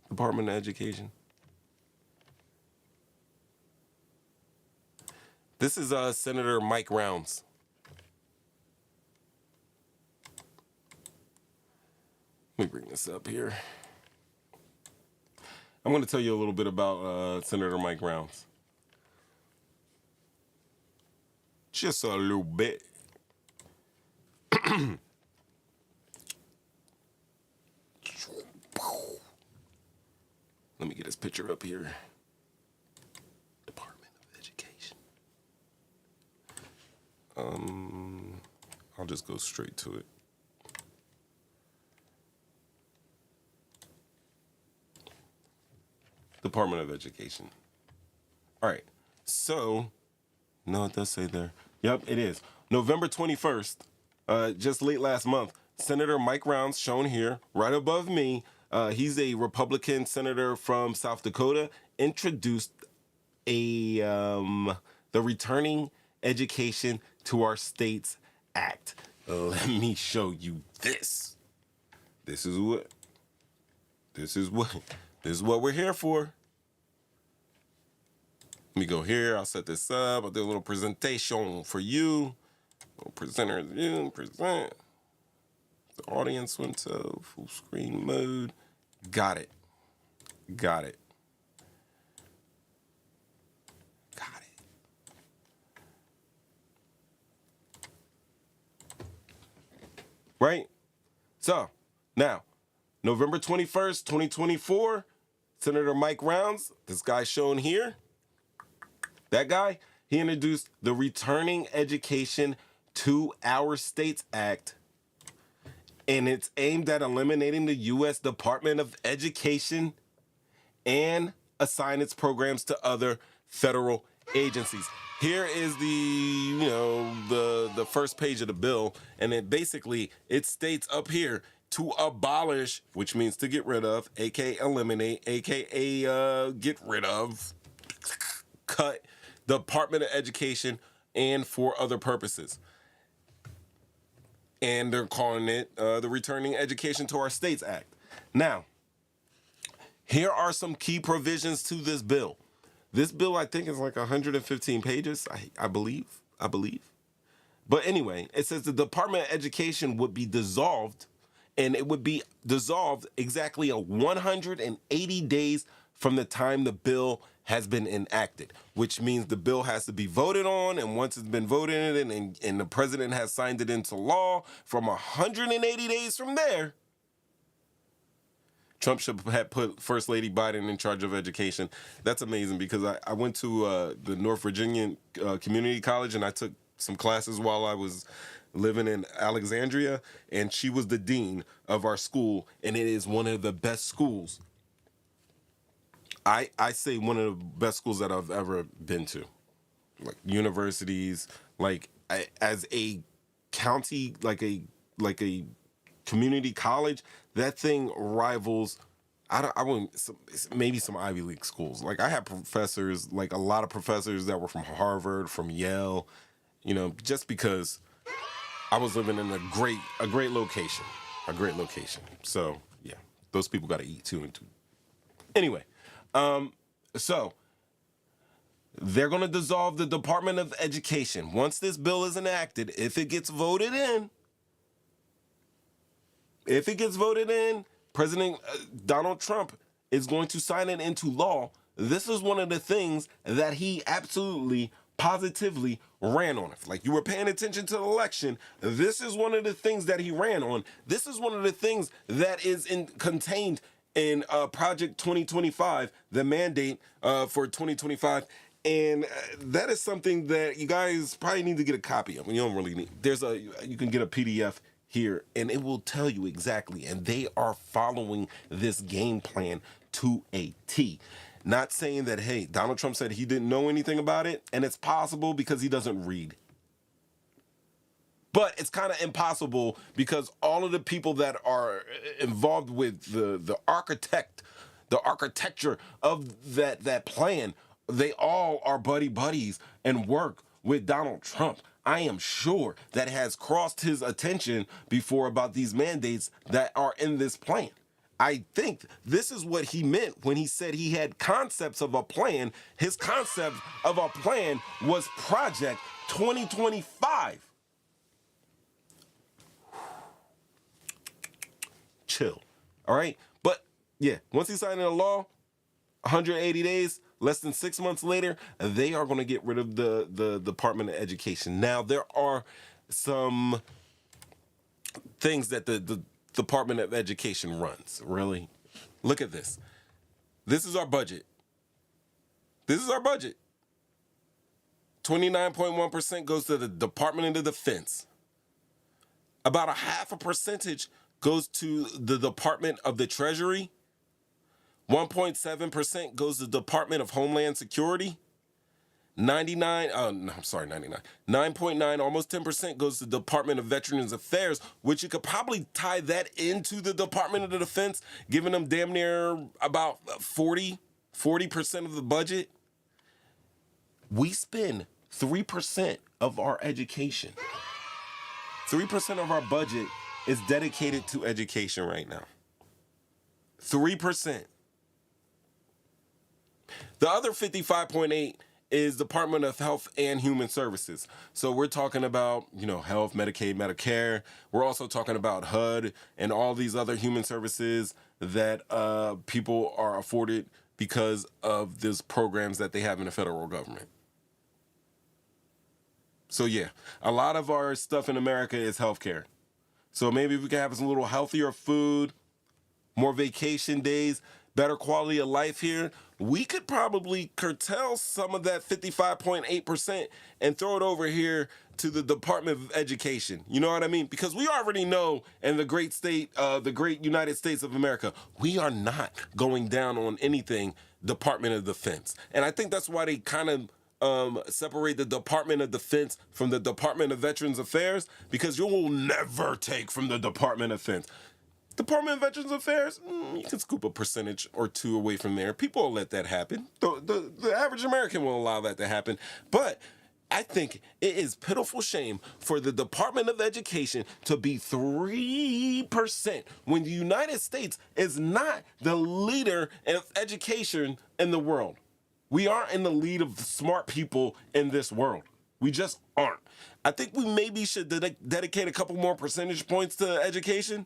Speaker 5: Department of Education? This is Senator Mike Rounds. Let me bring this up here. I'm going to tell you a little bit about Senator Mike Rounds. Just a little bit. Let me get his picture up here. Department of Education. I'll just go straight to it. Department of Education. All right. So, no, it does say there. Yep, it is. November 21st, just late last month, Senator Mike Rounds, shown here, right above me, he's a Republican senator from South Dakota, introduced the Returning Education to Our States Act. Let me show you this. This is what we're here for. Let me go here. I'll set this up. I'll do a little presentation for you. Little presenter, you present. The audience went to full screen mode. Got it. Right? So, now, November 21st, 2024, Senator Mike Rounds, this guy shown here, that guy, he introduced the Returning Education to Our States Act, and it's aimed at eliminating the U.S. Department of Education and assign its programs to other federal agencies. Here is the first page of the bill, and it states up here, to abolish, which means to get rid of, aka eliminate, aka get rid of, cut, Department of Education and for other purposes. And they're calling it the Returning Education to Our States Act. Now, here are some key provisions to this bill. This bill, I think, is like 115 pages, I believe. But anyway, it says the Department of Education would be dissolved, and it would be dissolved exactly 180 days from the time the bill has been enacted, which means the bill has to be voted on, and once it's been voted in and the president has signed it into law, from 180 days from there, Trump should have put First Lady Biden in charge of education. That's amazing, because I went to the North Virginia Community College, and I took some classes while I was living in Alexandria, and she was the dean of our school, and it is one of the best schools. I say one of the best schools that I've ever been to. Like universities, as a county, like a community college, that thing rivals, maybe some Ivy League schools. Like, I had professors, like a lot of professors that were from Harvard, from Yale, just because I was living in a great location. So, yeah, those people got to eat too. Anyway, so they're going to dissolve the Department of Education. Once this bill is enacted, if it gets voted in, President Donald Trump is going to sign it into law. This is one of the things that he absolutely, positively ran on. If you were paying attention to the election, this is one of the things that he ran on. This is one of the things that is contained in Project 2025, the mandate for 2025. And that is something that you guys probably need to get a copy of. You don't really need. You can get a PDF here, and it will tell you exactly. And they are following this game plan to a T. Not saying that, hey, Donald Trump said he didn't know anything about it, and it's possible because he doesn't read. But it's kind of impossible because all of the people that are involved with the architecture of that plan, they all are buddies and work with Donald Trump. I am sure that has crossed his attention before about these mandates that are in this plan. I think this is what he meant when he said he had concepts of a plan. His concept of a plan was Project 2025. Chill. All right? But yeah, once he signed into law, 180 days, less than 6 months later, they are going to get rid of the Department of Education. Now, there are some things that the Department of Education runs, really. Look at this. This is our budget. This is our budget. 29.1% goes to the Department of Defense. About a 0.5% goes to the Department of the Treasury. 1.7% goes to the Department of Homeland Security. 9.9, almost 10% goes to the Department of Veterans Affairs, which you could probably tie that into the Department of the Defense, giving them damn near about 40% of the budget. We spend 3% of our education. 3% of our budget is dedicated to education right now. 3%. The other 55.8 is Department of Health and Human Services. So we're talking about, health, Medicaid, Medicare. We're also talking about HUD and all these other human services that people are afforded because of these programs that they have in the federal government. So yeah, a lot of our stuff in America is healthcare. So maybe we can have some little healthier food, more vacation days, better quality of life here. We could probably curtail some of that 55.8% and throw it over here to the Department of Education. You know what I mean? Because we already know in the great United States of America, we are not going down on anything Department of Defense. And I think that's why they kind of separate the Department of Defense from the Department of Veterans Affairs, because you will never take from the Department of Defense. Department of Veterans Affairs, you can scoop a percentage or two away from there. People will let that happen. The average American will allow that to happen. But I think it is pitiful shame for the Department of Education to be 3% when the United States is not the leader of education in the world. We aren't in the lead of smart people in this world. We just aren't. I think we maybe should dedicate a couple more percentage points to education.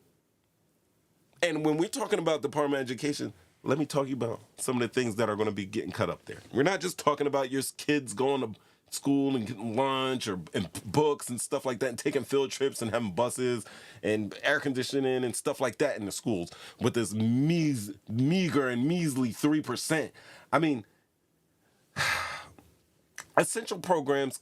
Speaker 5: And when we're talking about Department of Education, let me talk you about some of the things that are going to be getting cut up there. We're not just talking about your kids going to school and getting lunch and books and stuff like that and taking field trips and having buses and air conditioning and stuff like that in the schools with this meager and measly 3%. I mean, essential programs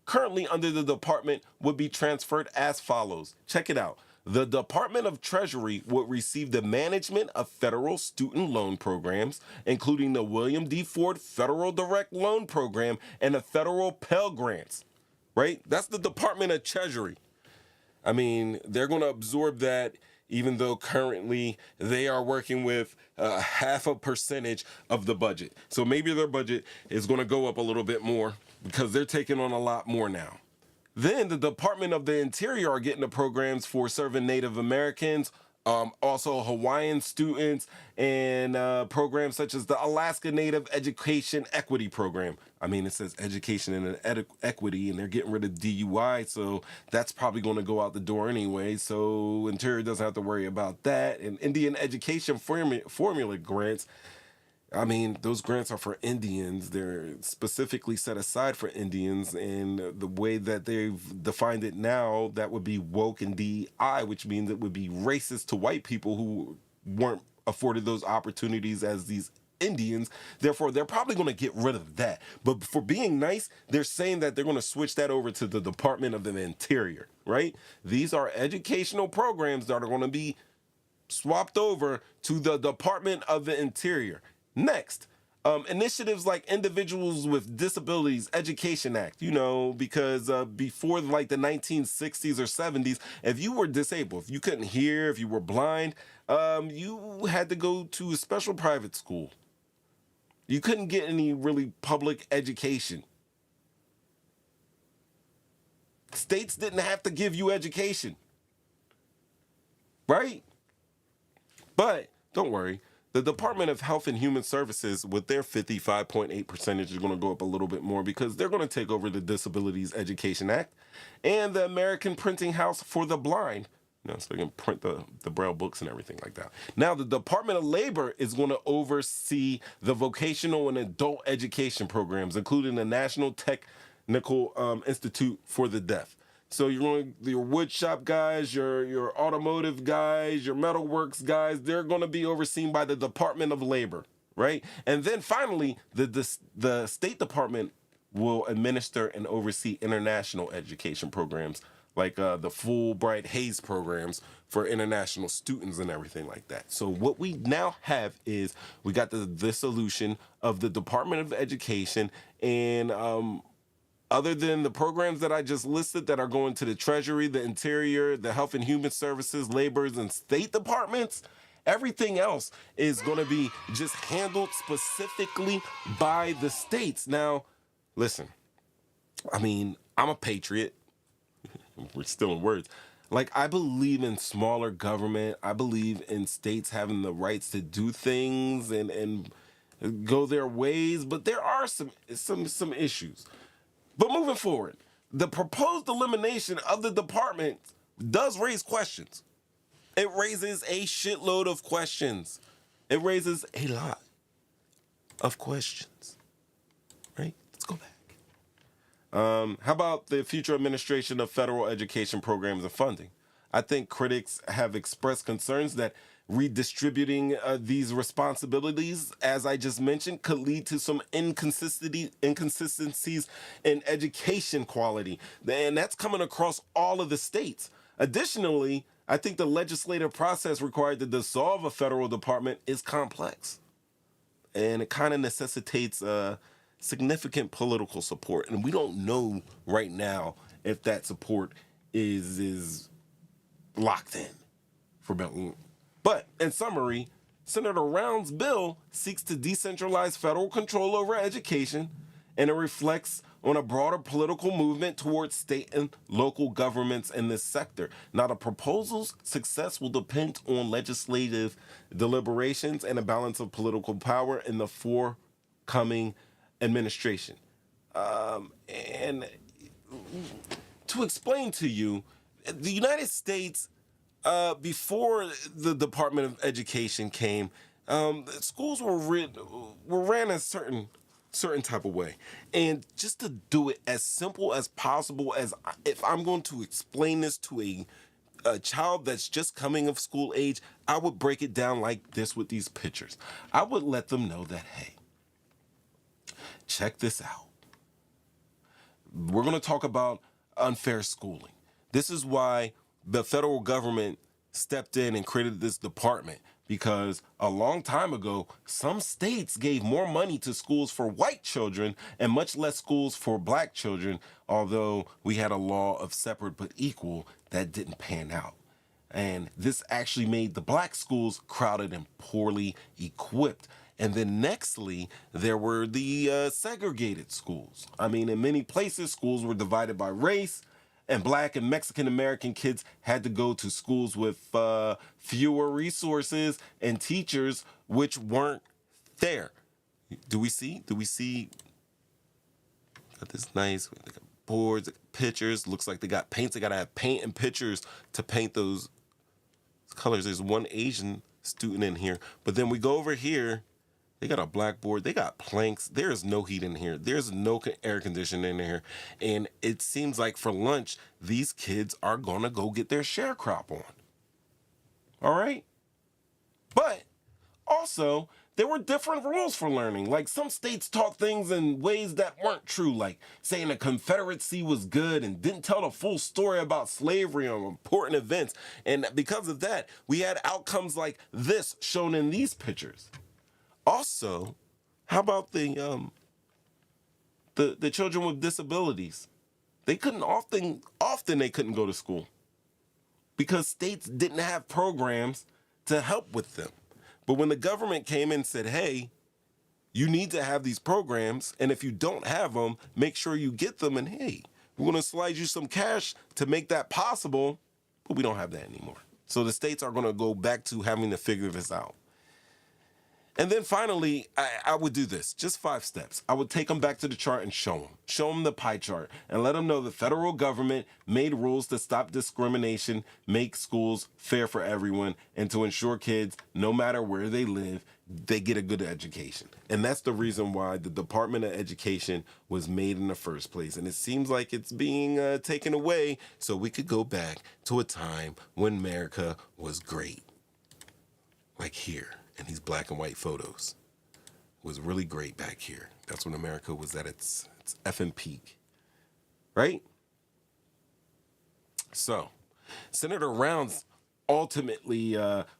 Speaker 5: currently under the department would be transferred as follows. Check it out. The Department of Treasury would receive the management of federal student loan programs, including the William D. Ford Federal Direct Loan Program and the federal Pell Grants, right? That's the Department of Treasury. I mean, they're going to absorb that, even though currently they are working with 0.5% of the budget. So maybe their budget is going to go up a little bit more because they're taking on a lot more now. Then the Department of the Interior are getting the programs for serving Native Americans, also Hawaiian students, and programs such as the Alaska Native Education Equity Program. I mean, it says education and equity, and they're getting rid of DUI, so that's probably going to go out the door anyway, so Interior doesn't have to worry about that. And Indian Education Formula Grants, I mean, those grants are for Indians. They're specifically set aside for Indians, and the way that they've defined it now, that would be woke and DEI, which means it would be racist to white people who weren't afforded those opportunities as these Indians. Therefore, they're probably going to get rid of that. But for being nice, they're saying that they're going to switch that over to the Department of the Interior, right? These are educational programs that are going to be swapped over to the Department of the Interior. Next, Initiatives like Individuals with Disabilities Education Act, because before like the 1960s or 70s, if you were disabled, if you couldn't hear, if you were blind, you had to go to a special private school. You couldn't get any really public education. States didn't have to give you education, right? But don't worry. The Department of Health and Human Services, with their 55.8%, is going to go up a little bit more because they're going to take over the Disabilities Education Act and the American Printing House for the Blind, so they can print the Braille books and everything like that. Now, the Department of Labor is going to oversee the vocational and adult education programs, including the National Technical Institute for the Deaf. So your wood shop guys, your automotive guys, your metalworks guys, they're going to be overseen by the Department of Labor, right? And then finally, the State Department will administer and oversee international education programs like the Fulbright Hayes programs for international students and everything like that. So what we now have is we got the dissolution of the Department of Education, and other than the programs that I just listed that are going to the Treasury, the Interior, the Health and Human Services, Labor's, and State Departments, everything else is going to be just handled specifically by the states. Now, listen, I'm a patriot. We're still in words. Like, I believe in smaller government. I believe in states having the rights to do things and go their ways, but there are some issues. But moving forward, the proposed elimination of the department does raise questions. It raises a shitload of questions. It raises a lot of questions. Right? Let's go back. How about the future administration of federal education programs and funding? I think critics have expressed concerns that redistributing these responsibilities, as I just mentioned, could lead to some inconsistencies in education quality. And that's coming across all of the states. Additionally, I think the legislative process required to dissolve a federal department is complex. And it kind of necessitates significant political support. And we don't know right now if that support is locked in for Belton. But in summary, Senator Round's bill seeks to decentralize federal control over education, and it reflects on a broader political movement towards state and local governments in this sector. Now, the proposal's success will depend on legislative deliberations and a balance of political power in the forthcoming administration. And to explain to you, the United States, before the Department of Education came, schools were ran a certain type of way. And just to do it as simple as possible, as if I'm going to explain this to a child that's just coming of school age, I would break it down like this with these pictures. I would let them know that, hey, check this out. We're going to talk about unfair schooling. This is why the federal government stepped in and created this department, because a long time ago, some states gave more money to schools for white children and much less schools for black children, although we had a law of separate but equal that didn't pan out. And this actually made the black schools crowded and poorly equipped. And then nextly, there were the segregated schools. In many places, schools were divided by race, and black and Mexican American kids had to go to schools with fewer resources and teachers, which weren't there. Do we see? Got this nice, they got boards, they got pictures. Looks like they got paints. They got to have paint and pictures to paint those colors. There's one Asian student in here. But then we go over here. They got a blackboard. They got planks. There's no heat in here. There's no air conditioning in here. And it seems like for lunch, these kids are going to go get their sharecrop on. All right? But also, there were different rules for learning. Like, some states taught things in ways that weren't true, like saying the Confederacy was good and didn't tell the full story about slavery or important events. And because of that, we had outcomes like this shown in these pictures. Also, How about the children with disabilities? They couldn't often they couldn't go to school because states didn't have programs to help with them. But when the government came in and said, hey, you need to have these programs, and if you don't have them, make sure you get them, and hey, we're going to slide you some cash to make that possible, but we don't have that anymore. So the states are going to go back to having to figure this out. And then finally, I would do this, just 5 steps. I would take them back to the chart and show them the pie chart, and let them know the federal government made rules to stop discrimination, make schools fair for everyone, and to ensure kids, no matter where they live, they get a good education. And that's the reason why the Department of Education was made in the first place. And it seems like it's being taken away so we could go back to a time when America was great. Like here. And these black and white photos was really great back here. That's when America was at its effing peak, right? So, Senator Rounds ultimately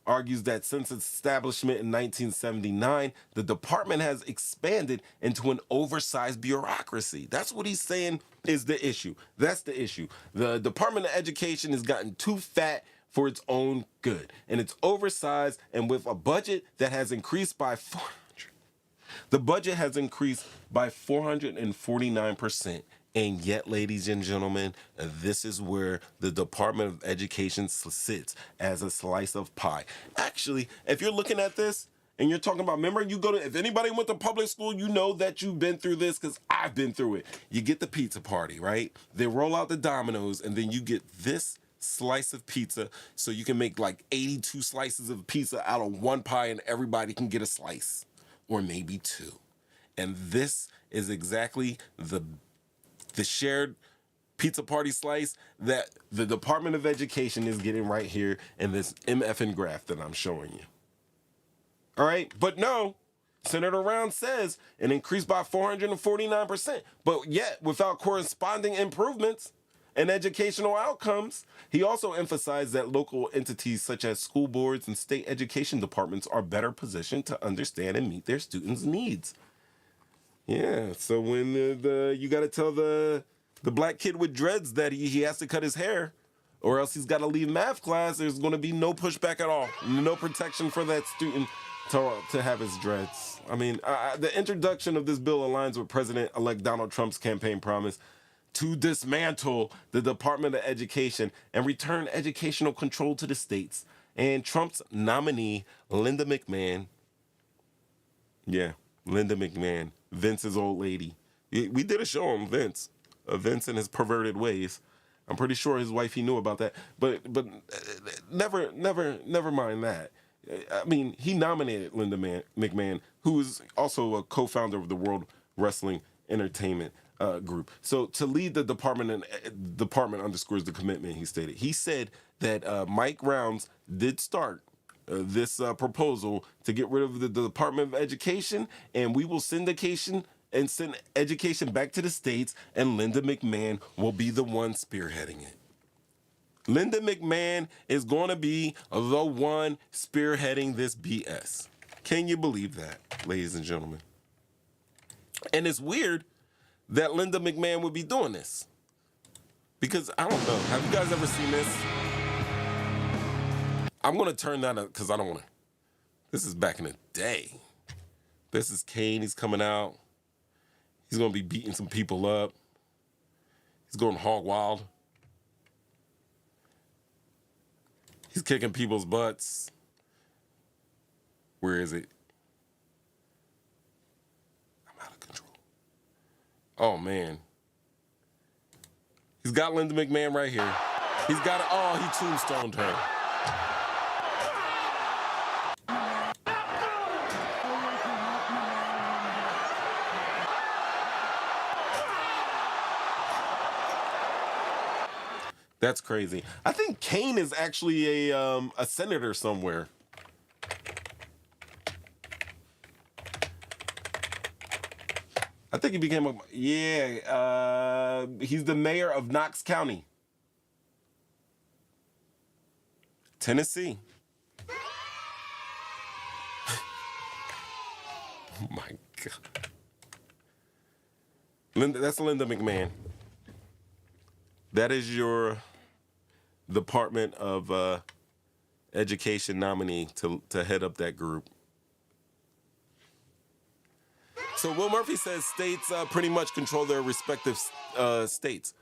Speaker 5: argues that since its establishment in 1979, the department has expanded into an oversized bureaucracy. That's what he's saying is the issue. That's the issue. The Department of Education has gotten too fat for its own good, and it's oversized, and with a budget that has increased by 449%, and yet, ladies and gentlemen, this is where the Department of Education sits as a slice of pie. Actually, if you're looking at this and you're talking about, remember, if anybody went to public school, you know that you've been through this because I've been through it. You get the pizza party, right? They roll out the dominoes, and then you get this slice of pizza, so you can make like 82 slices of pizza out of one pie, and everybody can get a slice, or maybe 2. And this is exactly the shared pizza party slice that the Department of Education is getting right here in this MFN graph that I'm showing you. All right, but no, Senator Rounds says an increase by 449%, but yet without corresponding improvements and educational outcomes. He also emphasized that local entities such as school boards and state education departments are better positioned to understand and meet their students' needs. Yeah, so when you got to tell the black kid with dreads that he has to cut his hair, or else he's got to leave math class, there's going to be no pushback at all, no protection for that student to have his dreads. I mean, the introduction of this bill aligns with President-elect Donald Trump's campaign promise to dismantle the Department of Education and return educational control to the states. And Trump's nominee, Linda McMahon, Vince's old lady. We did a show on Vince and his perverted ways. I'm pretty sure his wife, he knew about that. But never mind that. I mean, he nominated Linda McMahon, who is also a co-founder of the World Wrestling Entertainment group. So to lead the department underscores the commitment he stated. He said that Mike Rounds did start this proposal to get rid of the Department of Education, and we will send education back to the states, and Linda McMahon will be the one spearheading it. Linda McMahon is going to be the one spearheading this BS. Can you believe that, ladies and gentlemen? And it's weird that Linda McMahon would be doing this. Because, I don't know, have you guys ever seen this? I'm going to turn that up because I don't want to. This is back in the day. This is Kane. He's coming out. He's going to be beating some people up. He's going hog wild. He's kicking people's butts. Where is it? I'm out of control. Oh, man. He's got Linda McMahon right here. He's got it. Oh, he tombstoned her. That's crazy. I think Kane is actually a senator somewhere. I think he became he's the mayor of Knox County, Tennessee. Oh my That's Linda McMahon. That is your Department of Education nominee to head up that group. So Will Murphy says states pretty much control their respective states.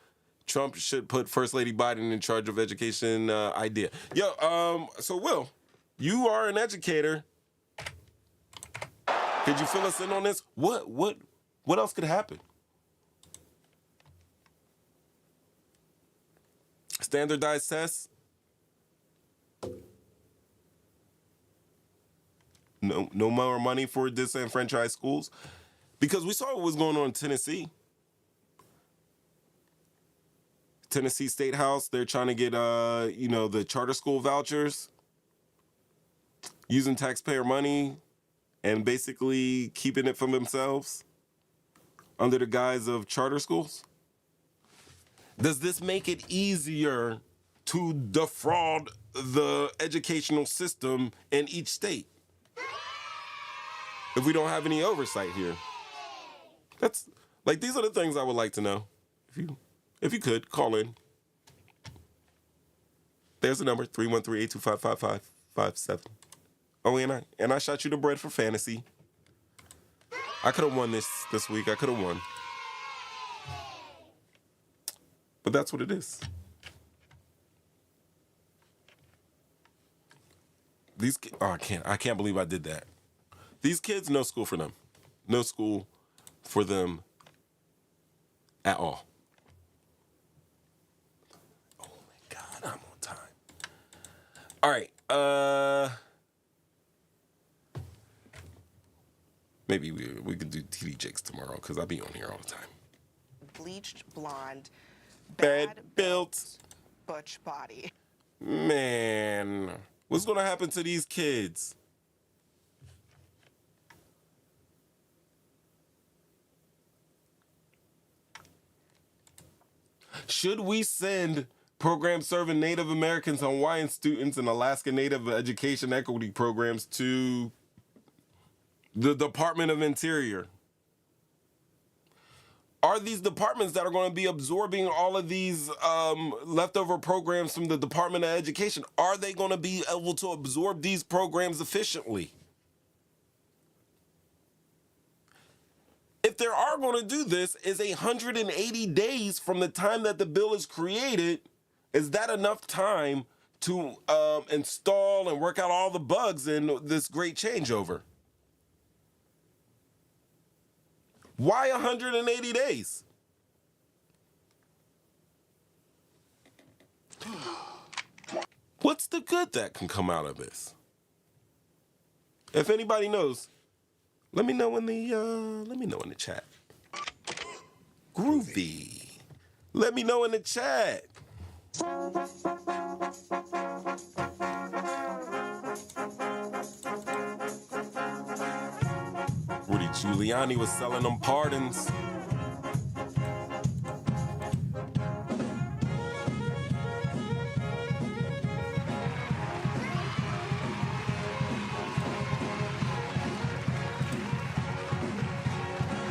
Speaker 5: Trump should put First Lady Biden in charge of education idea. So Will, you are an educator. Could you fill us in on this? What else could happen? Standardized tests? No more money for disenfranchised schools? Because we saw what was going on in Tennessee. Tennessee State House, they're trying to get, the charter school vouchers using taxpayer money and basically keeping it for themselves under the guise of charter schools. Does this make it easier to defraud the educational system in each state if we don't have any oversight here? These are the things I would like to know. If you could, call in. There's the number, 313-825-5557. Oh, and I shot you the bread for fantasy. I could have won this week. I could have won. But that's what it is. I can't believe I did that. These kids, no school for them. No school for them at all. Oh my God, I'm on time. All right. Maybe we could do TD Jakes tomorrow because I'll be on here all the time.
Speaker 2: Bleached blonde,
Speaker 5: bad built,
Speaker 2: butch body.
Speaker 5: Man, what's gonna happen to these kids? Should we send programs serving Native Americans, Hawaiian students, and Alaska Native education equity programs to the Department of Interior? Are these departments that are going to be absorbing all of these leftover programs from the Department of Education, are they going to be able to absorb these programs efficiently? If they are going to do this, is 180 days from the time that the bill is created, is that enough time to install and work out all the bugs in this great changeover? Why 180 days? What's the good that can come out of this? If anybody knows, let me know in the chat. Groovy. Let me know in the chat. Rudy Giuliani was selling them pardons.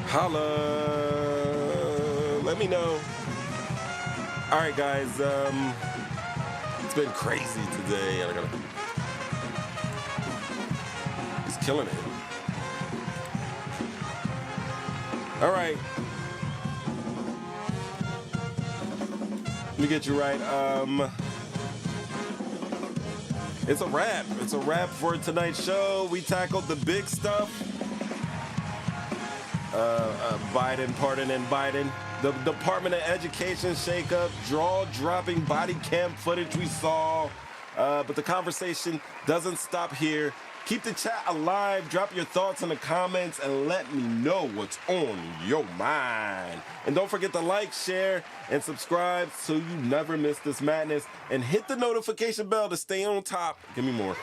Speaker 5: Holla. Let me know. All right, guys. It's been crazy today. He's killing it. All right. Let me get you right. It's a wrap. It's a wrap for tonight's show. We tackled the big stuff. Biden, pardoning Biden. The Department of Education shakeup, jaw-dropping body cam footage we saw. But the conversation doesn't stop here. Keep the chat alive. Drop your thoughts in the comments and let me know what's on your mind. And don't forget to like, share, and subscribe so you never miss this madness. And hit the notification bell to stay on top. Give me more.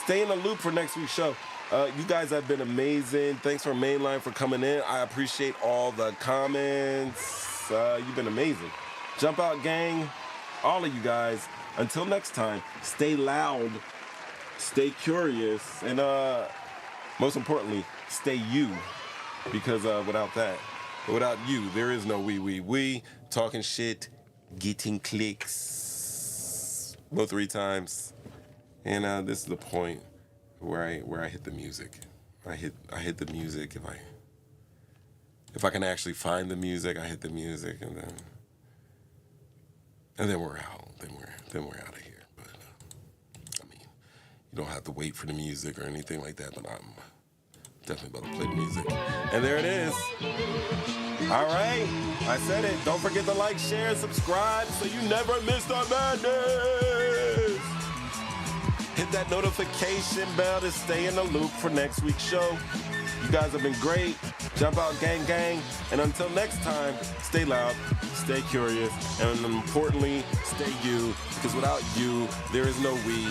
Speaker 5: Stay in the loop for next week's show. You guys have been amazing. Thanks for Mainline for coming in. I appreciate all the comments. You've been amazing. JumpOut Gang, all of you guys. Until next time, stay loud. Stay curious, and most importantly, stay you, because without you, there is no we. Talking shit, getting clicks, both 3 times. And this is the point where I hit the music. I hit the music. If I can actually find the music, I hit the music, and then we're out. Then we're out of here. But I mean, you don't have to wait for the music or anything like that. But I'm definitely about to play the music. And there it is. All right, I said it. Don't forget to like, share, and subscribe so you never miss the madness. Hit that notification bell to stay in the loop for next week's show. You guys have been great. Jump out, gang, gang. And until next time, stay loud, stay curious, and importantly, stay you. Because without you, there is no we.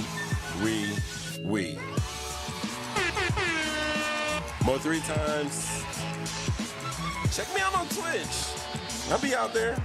Speaker 5: More 3 times. Check me out on Twitch. I'll be out there.